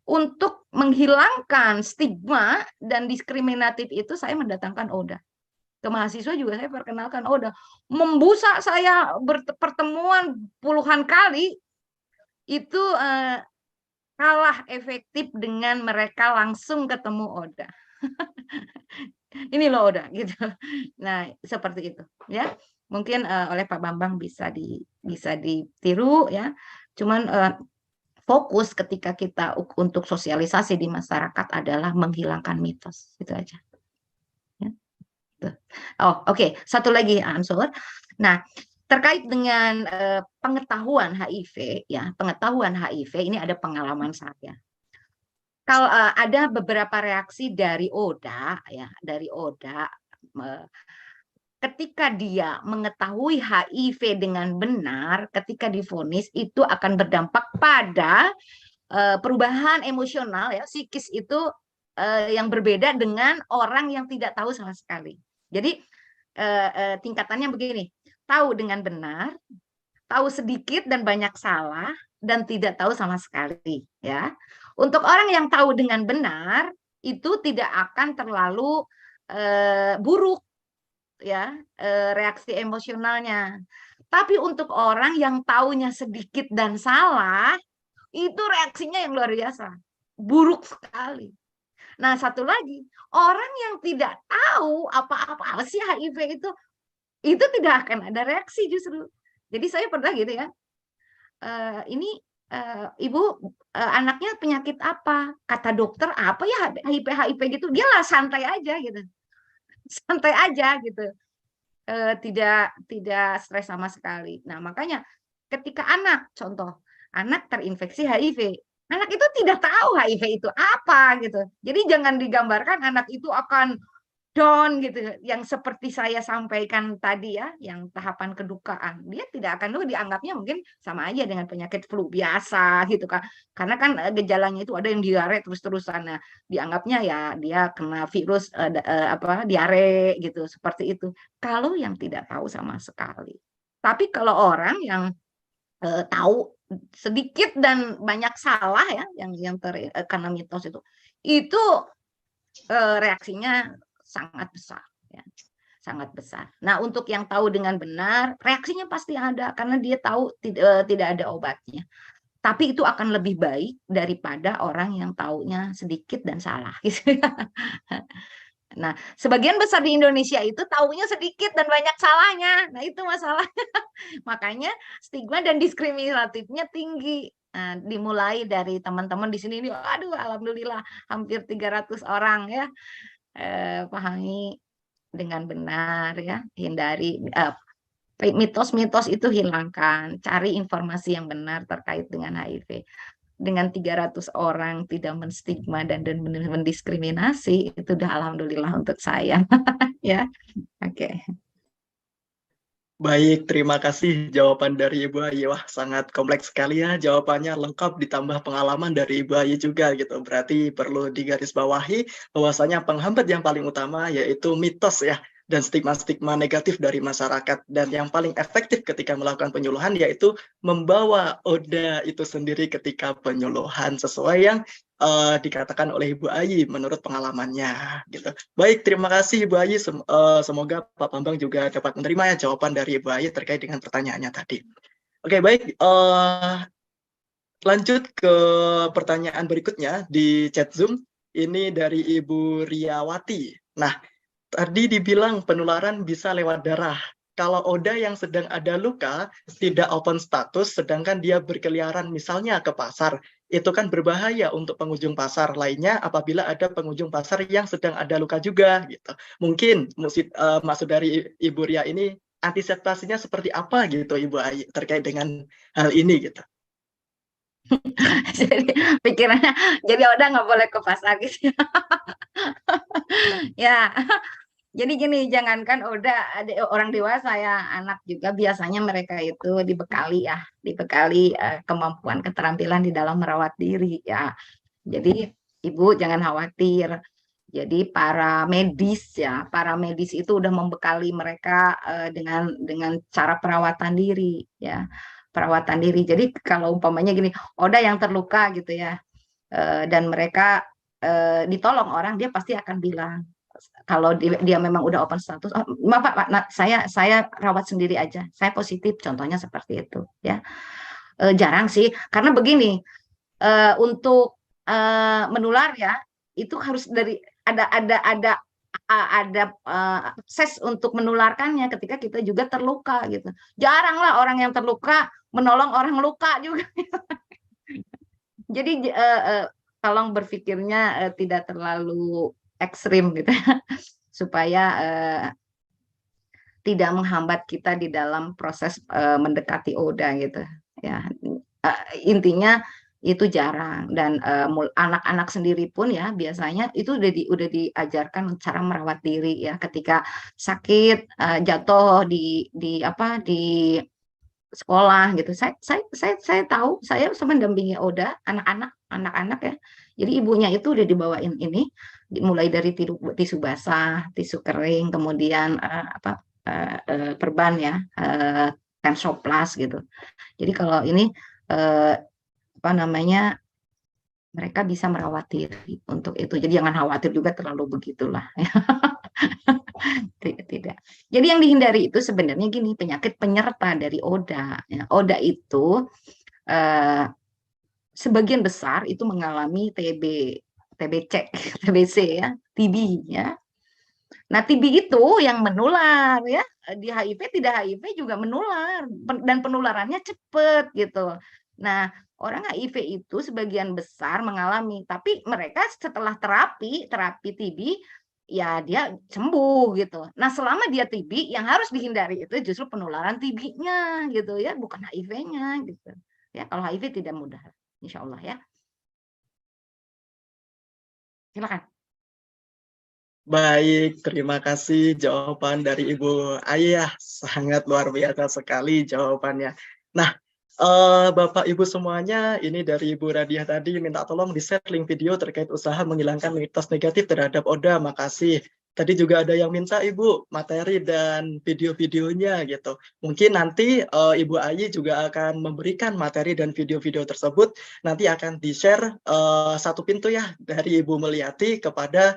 Untuk menghilangkan stigma dan diskriminatif itu saya mendatangkan ODA. Ke mahasiswa juga saya perkenalkan ODA. Membusa saya pertemuan puluhan kali itu kalah efektif dengan mereka langsung ketemu ODA. Ini loh ODA gitu. Nah, seperti itu ya. Mungkin oleh Pak Bambang bisa ditiru ya. Cuman fokus ketika kita untuk sosialisasi di masyarakat adalah menghilangkan mitos. Itu aja. Ya. Oh, oke. Satu lagi Ansor. Nah, terkait dengan pengetahuan HIV ya, pengetahuan HIV ini ada pengalaman saya. Kalau ada beberapa reaksi dari Oda ya, ketika dia mengetahui HIV dengan benar, ketika divonis itu akan berdampak pada perubahan emosional ya, psikis itu yang berbeda dengan orang yang tidak tahu sama sekali. Jadi tingkatannya begini, tahu dengan benar, tahu sedikit dan banyak salah, dan tidak tahu sama sekali ya. Untuk orang yang tahu dengan benar itu tidak akan terlalu buruk ya reaksi emosionalnya. Tapi untuk orang yang taunya sedikit dan salah, itu reaksinya yang luar biasa. Buruk sekali. Nah, satu lagi, orang yang tidak tahu apa-apa sih HIV itu tidak akan ada reaksi justru. Jadi saya pernah gitu ya, ini ibu anaknya penyakit apa? Kata dokter apa ya, HIV gitu. Dia lah santai aja gitu. Santai aja gitu. Tidak stres sama sekali. Nah, makanya ketika contoh, anak terinfeksi HIV, anak itu tidak tahu HIV itu apa gitu. Jadi jangan digambarkan anak itu akan down gitu, yang seperti saya sampaikan tadi ya, yang tahapan kedukaan. Dia tidak akan dulu dianggapnya mungkin sama aja dengan penyakit flu biasa gitu kan. Karena kan gejalanya itu ada yang diare terus-terusan. Nah, dianggapnya ya dia kena virus diare gitu, seperti itu. Kalau yang tidak tahu sama sekali. Tapi kalau orang yang tahu sedikit dan banyak salah ya, yang terkena mitos itu reaksinya sangat besar ya, sangat besar. Nah, untuk yang tahu dengan benar, reaksinya pasti ada karena dia tahu tidak ada obatnya. Tapi itu akan lebih baik daripada orang yang taunya sedikit dan salah gitu. Nah, sebagian besar di Indonesia itu taunya sedikit dan banyak salahnya. Nah, itu masalahnya. Makanya stigma dan diskriminatifnya tinggi. Nah, dimulai dari teman-teman di sini ini, aduh alhamdulillah hampir 300 orang ya. Pahami dengan benar ya, hindari mitos-mitos itu, hilangkan, cari informasi yang benar terkait dengan HIV. Dengan 300 orang tidak menstigma dan mendiskriminasi, itu udah alhamdulillah untuk saya. Ya, oke. Baik, terima kasih jawaban dari Ibu Ayi. Wah, sangat kompleks sekali ya jawabannya, lengkap ditambah pengalaman dari Ibu Ayi juga gitu. Berarti perlu digarisbawahi bahwasanya penghambat yang paling utama yaitu mitos ya, dan stigma-stigma negatif dari masyarakat. Dan yang paling efektif ketika melakukan penyuluhan yaitu membawa ODA itu sendiri ketika penyuluhan sesuai yang dikatakan oleh Ibu Ayi menurut pengalamannya gitu. Baik, terima kasih Ibu Ayi. Semoga Pak Bambang juga dapat menerima ya jawaban dari Ibu Ayi terkait dengan pertanyaannya tadi. Oke, baik. Lanjut ke pertanyaan berikutnya di chat Zoom. Ini dari Ibu Riawati. Nah, tadi dibilang penularan bisa lewat darah. Kalau ODA yang sedang ada luka, tidak open status, sedangkan dia berkeliaran misalnya ke pasar, itu kan berbahaya untuk pengunjung pasar lainnya apabila ada pengunjung pasar yang sedang ada luka juga. Gitu. Mungkin maksud dari Ibu Ria ini, antisipasinya seperti apa gitu Ibu Ayi terkait dengan hal ini gitu. Jadi pikirannya, jadi udah nggak boleh ke pasar gitu. Ya, jadi gini, jangankan udah ada orang dewasa ya, anak juga biasanya mereka itu dibekali kemampuan, keterampilan di dalam merawat diri ya. Jadi ibu jangan khawatir. Jadi para medis itu udah membekali mereka dengan cara perawatan diri ya, perawatan diri. Jadi kalau umpamanya gini, Oda yang terluka gitu ya, dan mereka ditolong orang, dia pasti akan bilang, kalau dia memang udah open status, oh, maaf Pak, saya rawat sendiri aja, saya positif, contohnya seperti itu ya. Jarang sih, karena begini, untuk menular ya, itu harus dari ada akses untuk menularkannya ketika kita juga terluka gitu. Jarang lah orang yang terluka menolong orang luka juga. Jadi tolong berpikirnya tidak terlalu ekstrim gitu, supaya tidak menghambat kita di dalam proses mendekati ODA gitu. Ya, intinya itu jarang, dan anak-anak sendiri pun ya biasanya itu udah diajarkan cara merawat diri ya, ketika sakit jatuh di sekolah gitu. Saya tahu, saya sama mendampingi ODA anak-anak ya. Jadi ibunya itu udah dibawain ini, mulai dari tisu basah, tisu kering, kemudian perban ya, Tensoplast gitu. Jadi kalau ini mereka bisa merawat diri untuk itu. Jadi jangan khawatir juga terlalu begitulah. Tidak. Jadi yang dihindari itu sebenarnya gini, penyakit penyerta dari ODA. Ya, ODA itu sebagian besar itu mengalami TBC, TBC ya, TB ya. Nah, TB itu yang menular ya. Di HIV tidak HIV juga menular dan penularannya cepat gitu. Nah, orang HIV itu sebagian besar mengalami, tapi mereka setelah terapi TB ya dia sembuh gitu. Nah, selama dia TB yang harus dihindari itu justru penularan TB-nya gitu ya, bukan HIV-nya gitu. Ya, kalau HIV tidak mudah, insya Allah ya. Silakan. Baik, terima kasih jawaban dari Ibu Ayah. Sangat luar biasa sekali jawabannya. Nah, Bapak Ibu semuanya, ini dari Ibu Radiah tadi minta tolong di-share link video terkait usaha menghilangkan mitos negatif terhadap ODA. Makasih. Tadi juga ada yang minta Ibu materi dan video-videonya gitu. Mungkin nanti Ibu Ayi juga akan memberikan materi dan video-video tersebut. Nanti akan di-share satu pintu ya dari Ibu Meliati kepada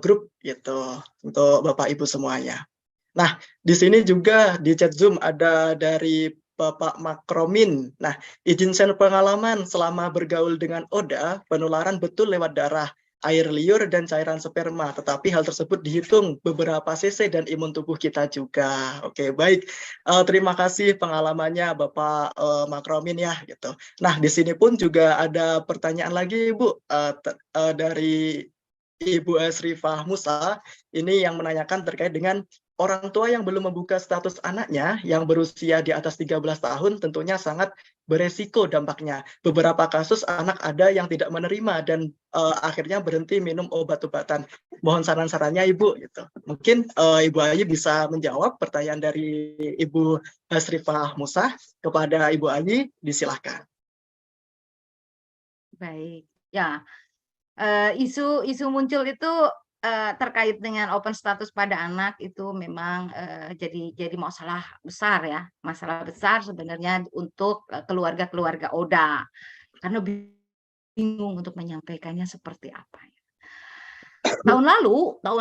grup gitu untuk Bapak Ibu semuanya. Nah, di sini juga di chat Zoom ada dari Bapak Makromin. Nah, izin share pengalaman selama bergaul dengan ODA, penularan betul lewat darah, air liur, dan cairan sperma. Tetapi hal tersebut dihitung beberapa cc dan imun tubuh kita juga. Oke, baik. Terima kasih pengalamannya Bapak Makromin ya. Gitu. Nah, di sini pun juga ada pertanyaan lagi, Bu, dari Ibu Asrifah Musa, ini yang menanyakan terkait dengan orang tua yang belum membuka status anaknya yang berusia di atas 13 tahun tentunya sangat beresiko dampaknya. Beberapa kasus anak ada yang tidak menerima dan akhirnya berhenti minum obat-obatan. Mohon saran-sarannya Ibu. Gitu. Mungkin Ibu Ayi bisa menjawab pertanyaan dari Ibu Asrifah Musa kepada Ibu Ayi, disilahkan. Baik, ya. Isu muncul itu terkait dengan open status pada anak itu memang jadi masalah besar ya, masalah besar sebenarnya untuk keluarga-keluarga ODA karena bingung untuk menyampaikannya seperti apa. Tahun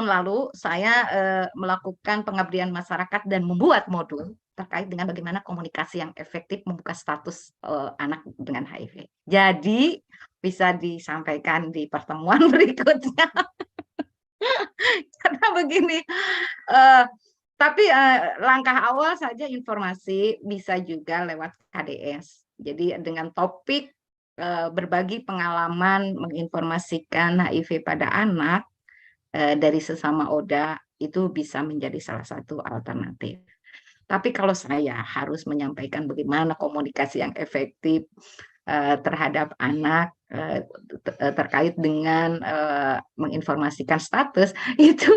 lalu saya melakukan pengabdian masyarakat dan membuat modul terkait dengan bagaimana komunikasi yang efektif membuka status anak dengan HIV. Jadi bisa disampaikan di pertemuan berikutnya. Karena begini, tapi langkah awal saja informasi bisa juga lewat KDS. Jadi dengan topik berbagi pengalaman menginformasikan HIV pada anak dari sesama ODA itu bisa menjadi salah satu alternatif. Tapi kalau saya harus menyampaikan bagaimana komunikasi yang efektif terhadap anak terkait dengan menginformasikan status itu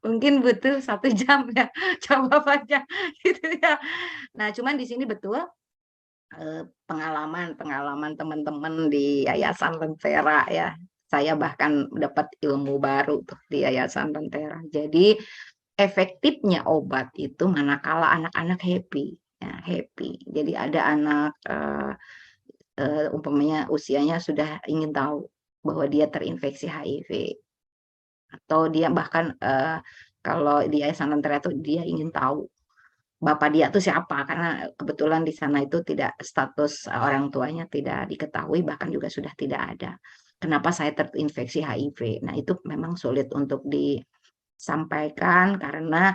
mungkin butuh 1 jam ya jawabannya gitu ya. Nah, cuman di sini betul pengalaman teman-teman di Yayasan Lentera ya. Saya bahkan dapat ilmu baru tuh di Yayasan Lentera. Jadi efektifnya obat itu manakala anak-anak happy, ya, happy. Jadi ada anak umpamanya usianya sudah ingin tahu bahwa dia terinfeksi HIV atau dia bahkan kalau di Yayasan Lentera itu dia ingin tahu bapak dia tuh siapa karena kebetulan di sana itu tidak status orang tuanya tidak diketahui bahkan juga sudah tidak ada. Kenapa saya terinfeksi HIV? Nah, itu memang sulit untuk disampaikan karena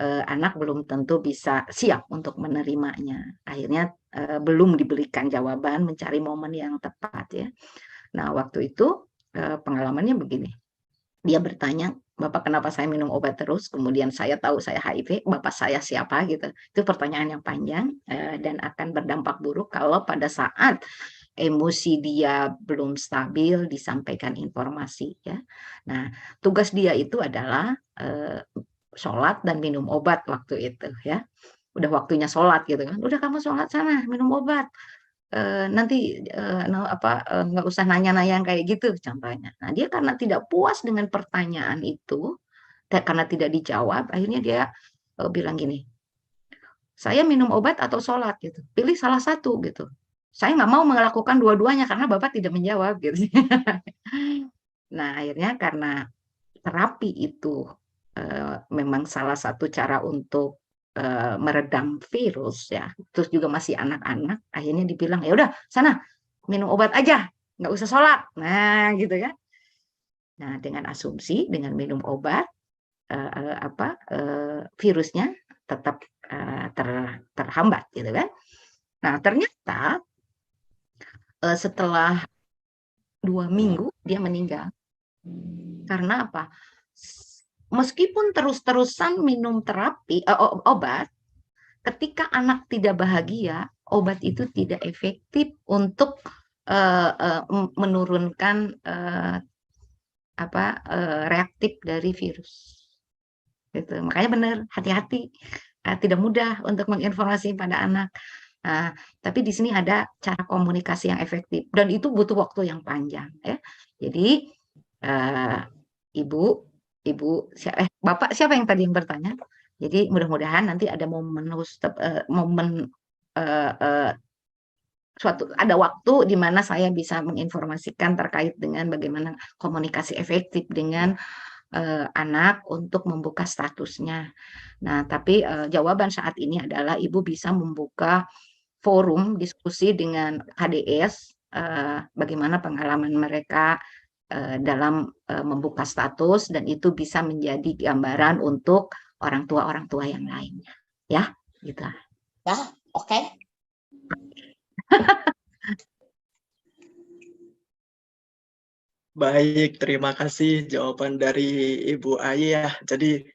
anak belum tentu bisa siap untuk menerimanya. Akhirnya belum diberikan jawaban, mencari momen yang tepat ya. Nah, waktu itu pengalamannya begini. Dia bertanya, Bapak kenapa saya minum obat terus? Kemudian saya tahu saya HIV, Bapak saya siapa gitu. Itu pertanyaan yang panjang dan akan berdampak buruk kalau pada saat emosi dia belum stabil disampaikan informasi ya. Nah, tugas dia itu adalah sholat dan minum obat waktu itu ya. Udah waktunya sholat gitu kan. Udah kamu sholat sana, minum obat. Nanti nggak usah nanya-nanya kayak gitu contohnya. Nah, dia karena tidak puas dengan pertanyaan itu, karena tidak dijawab, akhirnya dia bilang gini, saya minum obat atau sholat gitu, pilih salah satu gitu. Saya nggak mau melakukan dua-duanya karena Bapak tidak menjawab gitu. Nah, akhirnya karena terapi itu memang salah satu cara untuk meredam virus ya, terus juga masih anak-anak, akhirnya dibilang ya udah sana minum obat aja, nggak usah sholat, nah gitu ya. Nah dengan asumsi dengan minum obat virusnya tetap terhambat gitu kan. Nah ternyata setelah 2 minggu dia meninggal. Karena apa? Meskipun terus-terusan minum terapi obat, ketika anak tidak bahagia, obat itu tidak efektif untuk menurunkan reaktif dari virus. Gitu. Makanya benar, hati-hati, tidak mudah untuk menginformasi pada anak. Tapi di sini ada cara komunikasi yang efektif dan itu butuh waktu yang panjang ya. Jadi Bapak siapa yang tadi yang bertanya? Jadi mudah-mudahan nanti ada ada waktu di mana saya bisa menginformasikan terkait dengan bagaimana komunikasi efektif dengan anak untuk membuka statusnya. Nah, tapi jawaban saat ini adalah Ibu bisa membuka forum diskusi dengan KDS, bagaimana pengalaman mereka dalam membuka status, dan itu bisa menjadi gambaran untuk orang tua yang lainnya. Ya, gitu. Ya, oke. Baik, terima kasih jawaban dari Ibu Ayi ya. Jadi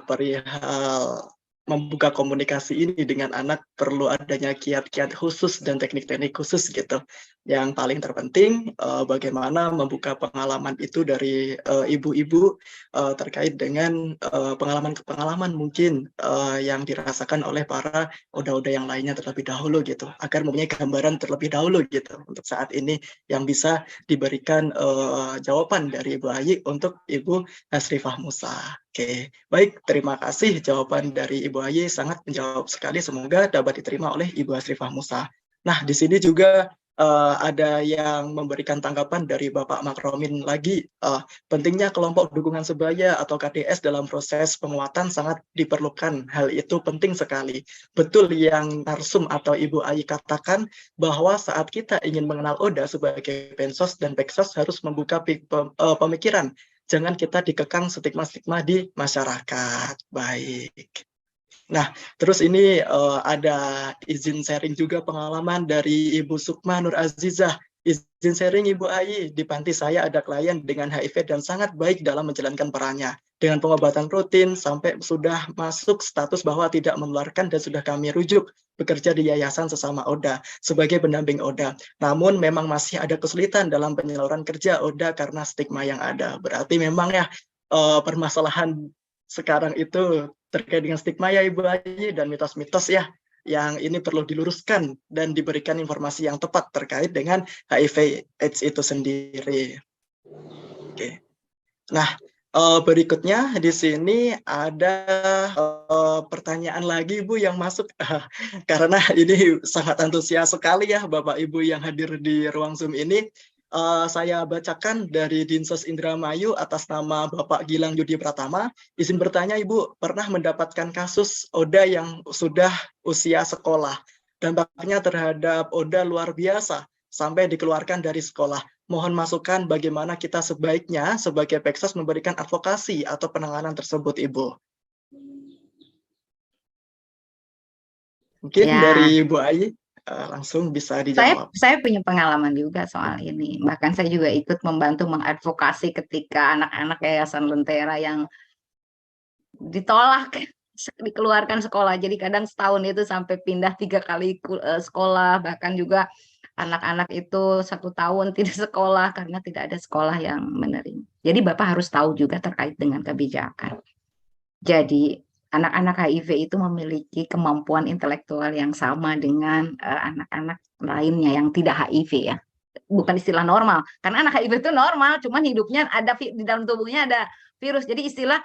perihal membuka komunikasi ini dengan anak perlu adanya kiat-kiat khusus dan teknik-teknik khusus gitu. Yang paling terpenting bagaimana membuka pengalaman itu dari ibu-ibu terkait dengan pengalaman-pengalaman mungkin yang dirasakan oleh para oda-oda yang lainnya terlebih dahulu gitu, agar mempunyai gambaran terlebih dahulu gitu untuk saat ini yang bisa diberikan jawaban dari Ibu Ayi untuk Ibu Hasrifah Musa. Oke, baik, terima kasih jawaban dari Ibu Ayi, sangat menjawab sekali, semoga dapat diterima oleh Ibu Hasrifah Musa. Nah, di sini juga ada yang memberikan tanggapan dari Bapak Makromin lagi, pentingnya kelompok dukungan sebaya atau KDS dalam proses penguatan sangat diperlukan, hal itu penting sekali. Betul yang Narsum atau Ibu Ayi katakan, bahwa saat kita ingin mengenal Oda sebagai Pensos dan Peksos harus membuka pemikiran, jangan kita dikekang stigma-stigma di masyarakat. Baik. Nah, terus ini ada izin sharing juga pengalaman dari Ibu Sukma Nur Azizah. Izin sharing Ibu Ayi, di panti saya ada klien dengan HIV dan sangat baik dalam menjalankan perannya. Dengan pengobatan rutin sampai sudah masuk status bahwa tidak menularkan dan sudah kami rujuk bekerja di yayasan sesama Oda sebagai pendamping Oda. Namun memang masih ada kesulitan dalam penyaluran kerja Oda karena stigma yang ada. Berarti memang ya permasalahan sekarang itu terkait dengan stigma ya Ibu Ayi dan mitos-mitos ya, yang ini perlu diluruskan dan diberikan informasi yang tepat terkait dengan HIV/AIDS itu sendiri. Oke. Nah, berikutnya di sini ada pertanyaan lagi Bu yang masuk karena ini sangat antusias sekali ya Bapak Ibu yang hadir di ruang Zoom ini. Saya bacakan dari Dinsos Indramayu atas nama Bapak Gilang Yudi Pratama. Izin bertanya Ibu, pernah mendapatkan kasus Oda yang sudah usia sekolah. Dampaknya terhadap Oda luar biasa sampai dikeluarkan dari sekolah. Mohon masukan bagaimana kita sebaiknya sebagai Peksos memberikan advokasi atau penanganan tersebut Ibu. Mungkin Ya. dari Ibu Ayi langsung bisa dijawab. Saya punya pengalaman juga soal ini. Bahkan saya juga ikut membantu mengadvokasi ketika anak-anak Yayasan Lentera yang ditolak dikeluarkan sekolah. Jadi kadang setahun itu sampai pindah 3 kali sekolah. Bahkan juga anak-anak itu 1 tahun tidak sekolah karena tidak ada sekolah yang menerima. Jadi Bapak harus tahu juga terkait dengan kebijakan. Jadi anak-anak HIV itu memiliki kemampuan intelektual yang sama dengan anak-anak lainnya yang tidak HIV ya. Bukan istilah normal, karena anak HIV itu normal, cuman hidupnya ada di dalam tubuhnya ada virus. Jadi istilah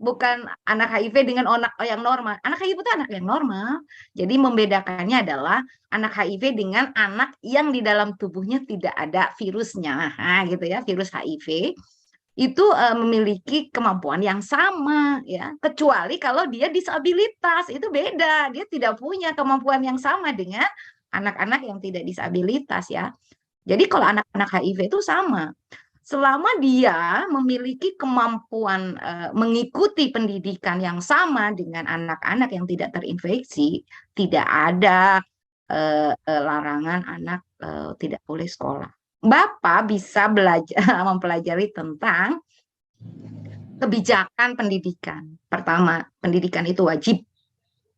bukan anak HIV dengan anak yang normal. Anak HIV itu anak yang normal. Jadi membedakannya adalah anak HIV dengan anak yang di dalam tubuhnya tidak ada virusnya, gitu ya, virus HIV. itu memiliki kemampuan yang sama ya, kecuali kalau dia disabilitas, itu beda, dia tidak punya kemampuan yang sama dengan anak-anak yang tidak disabilitas ya. Jadi kalau anak-anak HIV itu sama, selama dia memiliki kemampuan mengikuti pendidikan yang sama dengan anak-anak yang tidak terinfeksi, tidak ada larangan anak tidak boleh sekolah. Bapak bisa belajar mempelajari tentang kebijakan pendidikan. Pertama, pendidikan itu wajib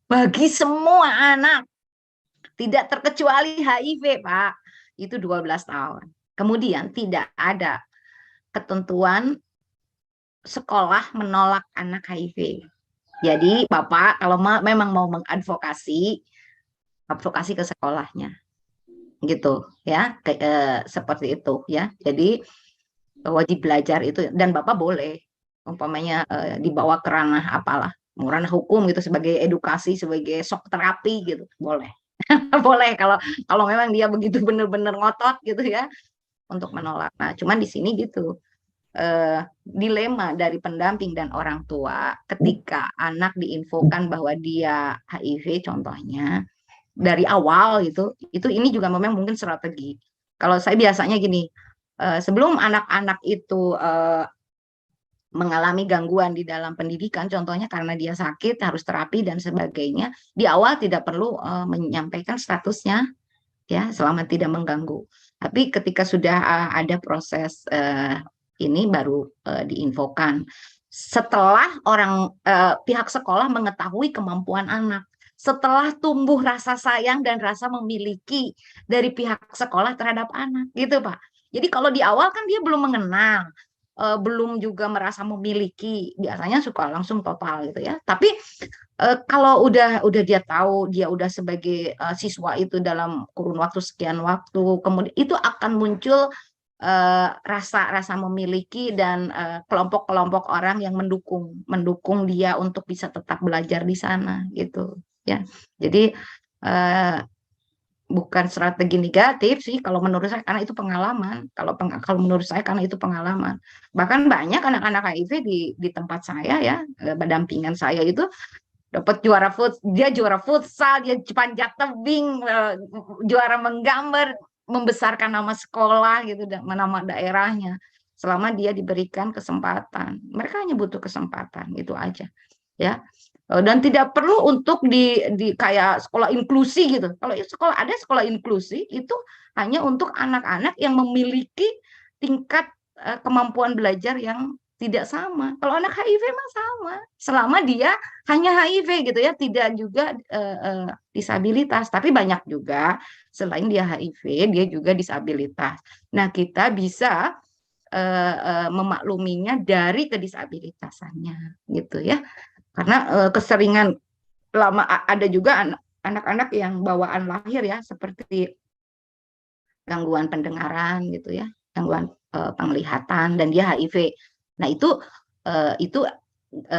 bagi semua anak, tidak terkecuali HIV, Pak. Itu 12 tahun. Kemudian tidak ada ketentuan sekolah menolak anak HIV. Jadi Bapak kalau memang mau mengadvokasi, advokasi ke sekolahnya. Gitu ya, seperti itu ya. Jadi wajib belajar itu, dan Bapak boleh umpamanya dibawa ke ranah apalah, ranah hukum gitu, sebagai edukasi, sebagai shock terapi gitu, boleh. Boleh kalau memang dia begitu benar-benar ngotot gitu ya untuk menolak. Nah, cuman di sini gitu dilema dari pendamping dan orang tua ketika anak diinfokan bahwa dia HIV contohnya dari awal gitu, itu ini juga memang mungkin strategi. Kalau saya biasanya gini, sebelum anak-anak itu mengalami gangguan di dalam pendidikan, contohnya karena dia sakit harus terapi dan sebagainya, di awal tidak perlu menyampaikan statusnya ya selama tidak mengganggu. Tapi ketika sudah ada proses ini baru diinfokan. Setelah pihak sekolah mengetahui kemampuan anak, setelah tumbuh rasa sayang dan rasa memiliki dari pihak sekolah terhadap anak, gitu Pak. Jadi kalau di awal kan dia belum mengenal, belum juga merasa memiliki, biasanya suka langsung total gitu ya. Tapi kalau udah dia tahu dia udah sebagai siswa itu dalam kurun waktu sekian waktu, kemudian itu akan muncul rasa memiliki dan kelompok-kelompok orang yang mendukung dia untuk bisa tetap belajar di sana gitu ya. Jadi bukan strategi negatif sih kalau menurut saya, karena itu pengalaman. Kalau menurut saya karena itu pengalaman. Bahkan banyak anak-anak HIV di tempat saya ya, pendampingan saya itu dapat dia juara futsal, dia panjat tebing, juara menggambar, membesarkan nama sekolah gitu, nama daerahnya, selama dia diberikan kesempatan. Mereka hanya butuh kesempatan, itu aja ya. Dan tidak perlu untuk di kayak sekolah inklusi gitu. Kalau ada sekolah inklusi itu hanya untuk anak-anak yang memiliki tingkat kemampuan belajar yang tidak sama. Kalau anak HIV mah sama, selama dia hanya HIV gitu ya, tidak juga disabilitas. Tapi banyak juga selain dia HIV, dia juga disabilitas. Nah, kita bisa memakluminya dari kedisabilitasannya gitu ya. Karena keseringan lama ada juga anak-anak yang bawaan lahir ya, seperti gangguan pendengaran gitu ya, gangguan penglihatan, dan dia HIV. Nah, itu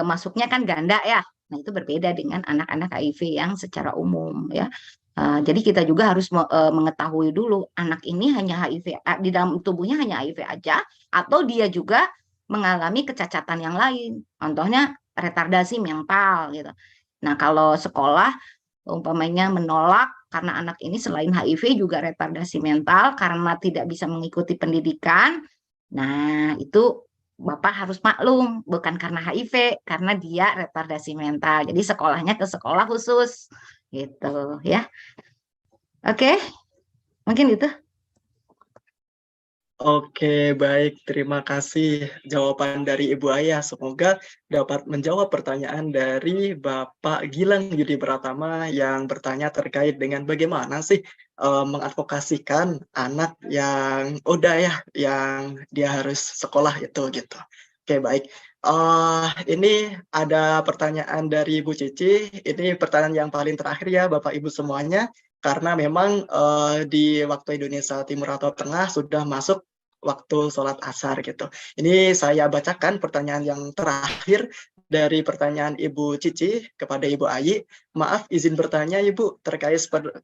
masuknya kan ganda ya. Nah, itu berbeda dengan anak-anak HIV yang secara umum ya. Jadi kita juga harus mengetahui dulu anak ini hanya HIV, di dalam tubuhnya hanya HIV aja, atau dia juga mengalami kecacatan yang lain. Contohnya retardasi mental gitu. Nah, kalau sekolah umpamanya menolak karena anak ini selain HIV juga retardasi mental karena tidak bisa mengikuti pendidikan, nah itu Bapak harus maklum, bukan karena HIV, karena dia retardasi mental. Jadi sekolahnya ke sekolah khusus gitu ya. Oke, mungkin itu. Oke, baik. Terima kasih jawaban dari Ibu Ayah. Semoga dapat menjawab pertanyaan dari Bapak Gilang Yudi Pratama yang bertanya terkait dengan bagaimana sih mengadvokasikan anak yang udah ya, yang dia harus sekolah itu gitu. Oke, baik. Ini ada pertanyaan dari Ibu Cici. Ini pertanyaan yang paling terakhir ya, Bapak Ibu semuanya. Karena memang di waktu Indonesia Timur atau Tengah sudah masuk waktu sholat asar gitu. Ini saya bacakan pertanyaan yang terakhir dari pertanyaan Ibu Cici kepada Ibu Ayi. Maaf izin bertanya Ibu,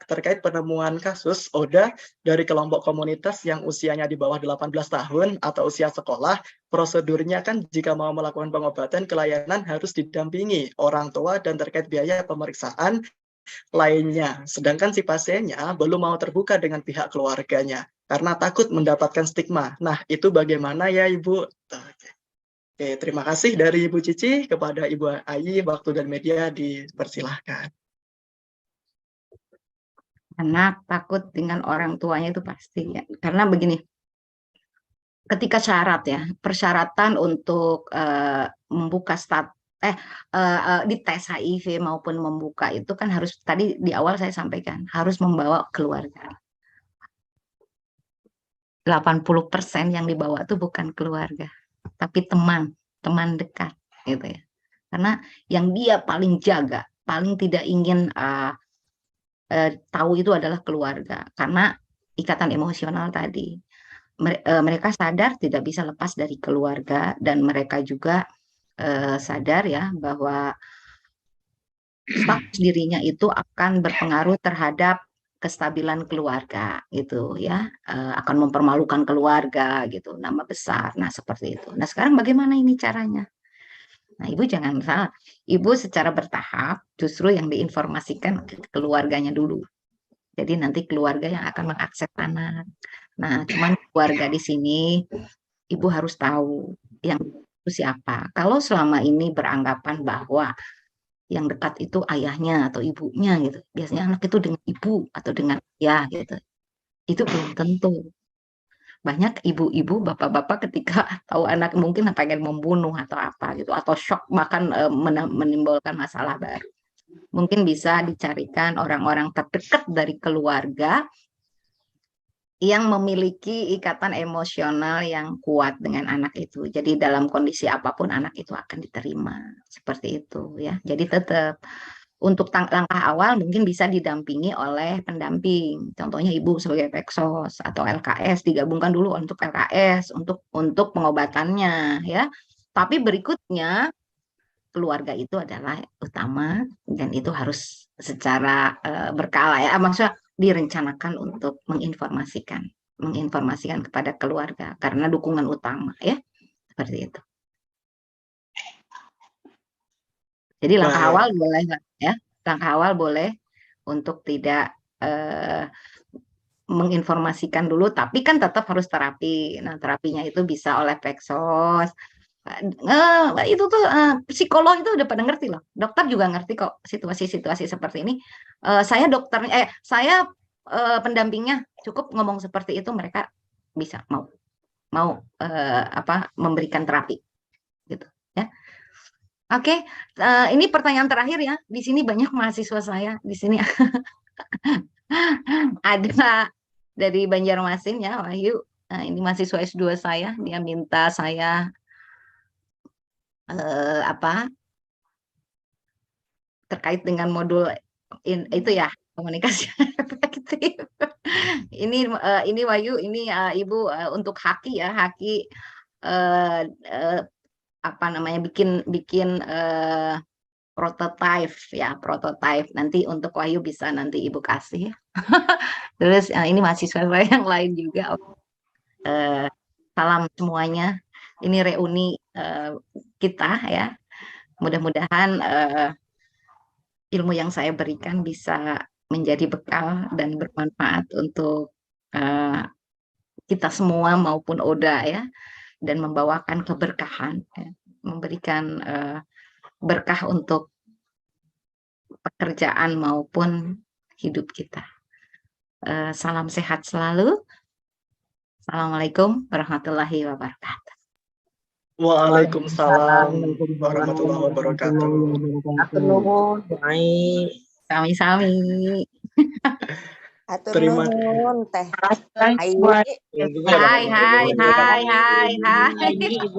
terkait penemuan kasus ODA dari kelompok komunitas yang usianya di bawah 18 tahun atau usia sekolah, prosedurnya kan jika mau melakukan pengobatan kelayanan harus didampingi orang tua dan terkait biaya pemeriksaan lainnya. Sedangkan si pasiennya belum mau terbuka dengan pihak keluarganya karena takut mendapatkan stigma. Nah, itu bagaimana ya Ibu? Oke, terima kasih dari Ibu Cici kepada Ibu Ayi, waktu dan media dipersilahkan. Anak takut dengan orang tuanya itu pasti ya. Karena begini, ketika syarat ya, persyaratan untuk membuka dites HIV maupun membuka itu kan harus, tadi di awal saya sampaikan, harus membawa keluarga. 80% yang dibawa itu bukan keluarga, tapi teman dekat gitu ya. Karena yang dia paling jaga, paling tidak ingin tahu itu adalah keluarga, karena ikatan emosional tadi. Mereka sadar tidak bisa lepas dari keluarga, dan mereka juga sadar ya bahwa status dirinya itu akan berpengaruh terhadap kestabilan keluarga gitu ya, akan mempermalukan keluarga gitu, nama besar. Nah, seperti itu. Nah, sekarang bagaimana ini caranya? Nah, Ibu jangan salah. Ibu secara bertahap justru yang diinformasikan ke keluarganya dulu. Jadi nanti keluarga yang akan mengakses anak. Nah, cuman keluarga di sini Ibu harus tahu yang itu siapa. Kalau selama ini beranggapan bahwa yang dekat itu ayahnya atau ibunya gitu, biasanya anak itu dengan ibu atau dengan ayah gitu. Itu belum tentu. Banyak ibu-ibu, bapak-bapak ketika tahu anak mungkin pengen membunuh atau apa gitu, atau shock bahkan menimbulkan masalah baru. Mungkin bisa dicarikan orang-orang terdekat dari keluarga yang memiliki ikatan emosional yang kuat dengan anak itu. Jadi dalam kondisi apapun anak itu akan diterima. Seperti itu ya. Jadi tetap untuk langkah awal mungkin bisa didampingi oleh pendamping. Contohnya Ibu sebagai Peksos atau LKS, digabungkan dulu untuk LKS untuk pengobatannya ya. Tapi berikutnya keluarga itu adalah utama, dan itu harus secara berkala ya. Maksudnya direncanakan untuk menginformasikan kepada keluarga karena dukungan utama ya, seperti itu. Jadi langkah awal boleh ya, langkah awal boleh untuk tidak menginformasikan dulu, tapi kan tetap harus terapi. Nah, terapinya itu bisa oleh Peksos. Itu tuh psikolog itu udah pada ngerti loh. Dokter juga ngerti kok situasi-situasi seperti ini. Saya dokternya, saya pendampingnya cukup ngomong seperti itu, mereka bisa mau memberikan terapi gitu ya. Oke, ini pertanyaan terakhir ya. Di sini banyak mahasiswa saya di sini. Ada dari Banjarmasin ya, Wahyu. Nah, ini mahasiswa S2 saya, dia minta saya terkait dengan modul itu ya, komunikasi efektif. Ini Wahyu, ini Ibu untuk Haki ya, Haki bikin prototype nanti untuk Wahyu bisa nanti Ibu kasih. Terus ini mahasiswa saya yang lain juga. Salam semuanya. Ini reuni kita ya. Mudah-mudahan ilmu yang saya berikan bisa menjadi bekal dan bermanfaat untuk kita semua maupun Oda ya, dan membawakan keberkahan, ya, memberikan berkah untuk pekerjaan maupun hidup kita. Salam sehat selalu. Assalamualaikum warahmatullahi wabarakatuh. Waalaikumsalam warahmatullahi wabarakatuh. Sami-sami. Terima Teh. Hai. Ibu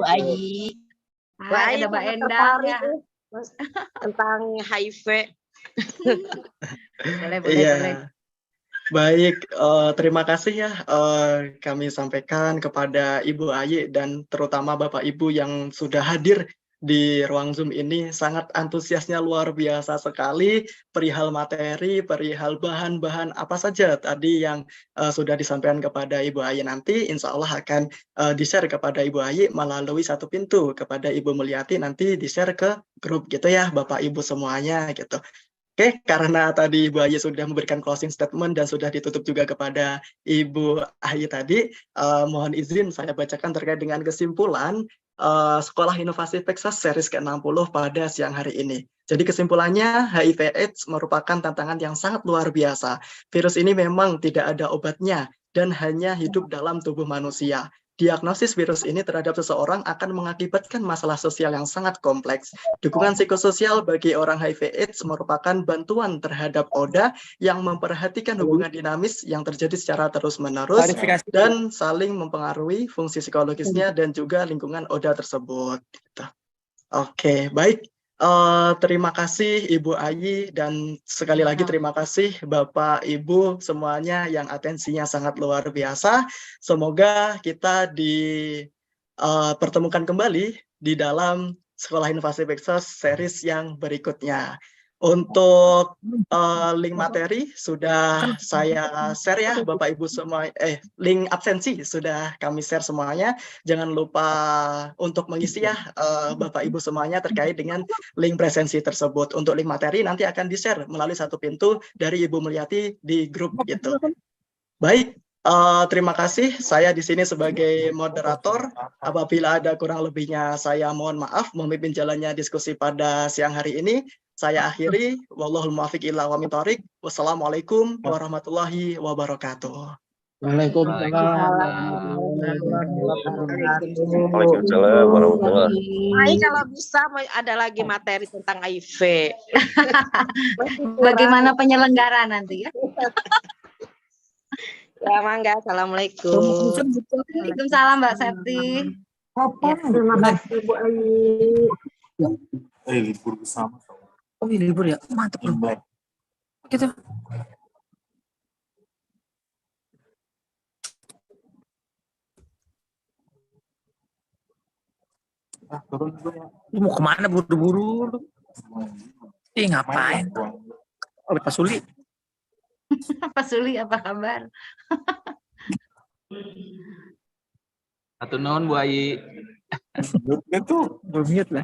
Ayi. Hai, ada Mbak Endang ya. Tentang HIV. Boleh. Baik, terima kasih ya kami sampaikan kepada Ibu Ayi dan terutama Bapak Ibu yang sudah hadir di ruang Zoom ini sangat antusiasnya luar biasa sekali perihal materi, perihal bahan-bahan apa saja tadi yang sudah disampaikan kepada Ibu Ayi. Nanti insya Allah akan di-share kepada Ibu Ayi melalui satu pintu, kepada Ibu Mulyati nanti di-share ke grup gitu ya Bapak Ibu semuanya gitu. Oke, karena tadi Ibu Ayi sudah memberikan closing statement dan sudah ditutup juga kepada Ibu Ayi tadi, mohon izin saya bacakan terkait dengan kesimpulan Sekolah Inovasi Texas series ke-60 pada siang hari ini. Jadi kesimpulannya, HIV/AIDS merupakan tantangan yang sangat luar biasa. Virus ini memang tidak ada obatnya dan hanya hidup dalam tubuh manusia. Diagnosis virus ini terhadap seseorang akan mengakibatkan masalah sosial yang sangat kompleks. Dukungan psikososial bagi orang HIV/AIDS merupakan bantuan terhadap ODA yang memperhatikan hubungan dinamis yang terjadi secara terus-menerus dan saling mempengaruhi fungsi psikologisnya dan juga lingkungan ODA tersebut. Oke, baik. Terima kasih Ibu Ayi dan sekali lagi terima kasih Bapak Ibu semuanya yang atensinya sangat luar biasa. Semoga kita dipertemukan kembali di dalam Sekolah Inovasi Texas series yang berikutnya. Untuk link materi sudah saya share ya Bapak Ibu semua, link absensi sudah kami share semuanya. Jangan lupa untuk mengisi ya Bapak Ibu semuanya terkait dengan link presensi tersebut. Untuk link materi nanti akan di-share melalui satu pintu dari Ibu Mulyati di grup gitu. Baik, terima kasih. Saya di sini sebagai moderator. Apabila ada kurang lebihnya saya mohon maaf memimpin jalannya diskusi pada siang hari ini. Saya akhiri. Wallahul muwaffiq ila aqwamit thoriq. Wassalamualaikum warahmatullahi wabarakatuh. Waalaikumsalam. Waalaikumsalam warahmatullahi. Mai kalau bisa ada lagi materi tentang HIV. Bagaimana penyelenggara nanti ya? Ya, mangga. Assalamualaikum. Waalaikumsalam Mbak Septi. Ya, terima kasih Bu Ayi. Libur bersama. Oh iya libur ya, mantap dong. Gitu. Lu mau kemana buru-buru lu? Ngapain? Oh, Pak Suli. Pak Suli apa kabar? Satu naon Bu Ayi. Belum mute lah.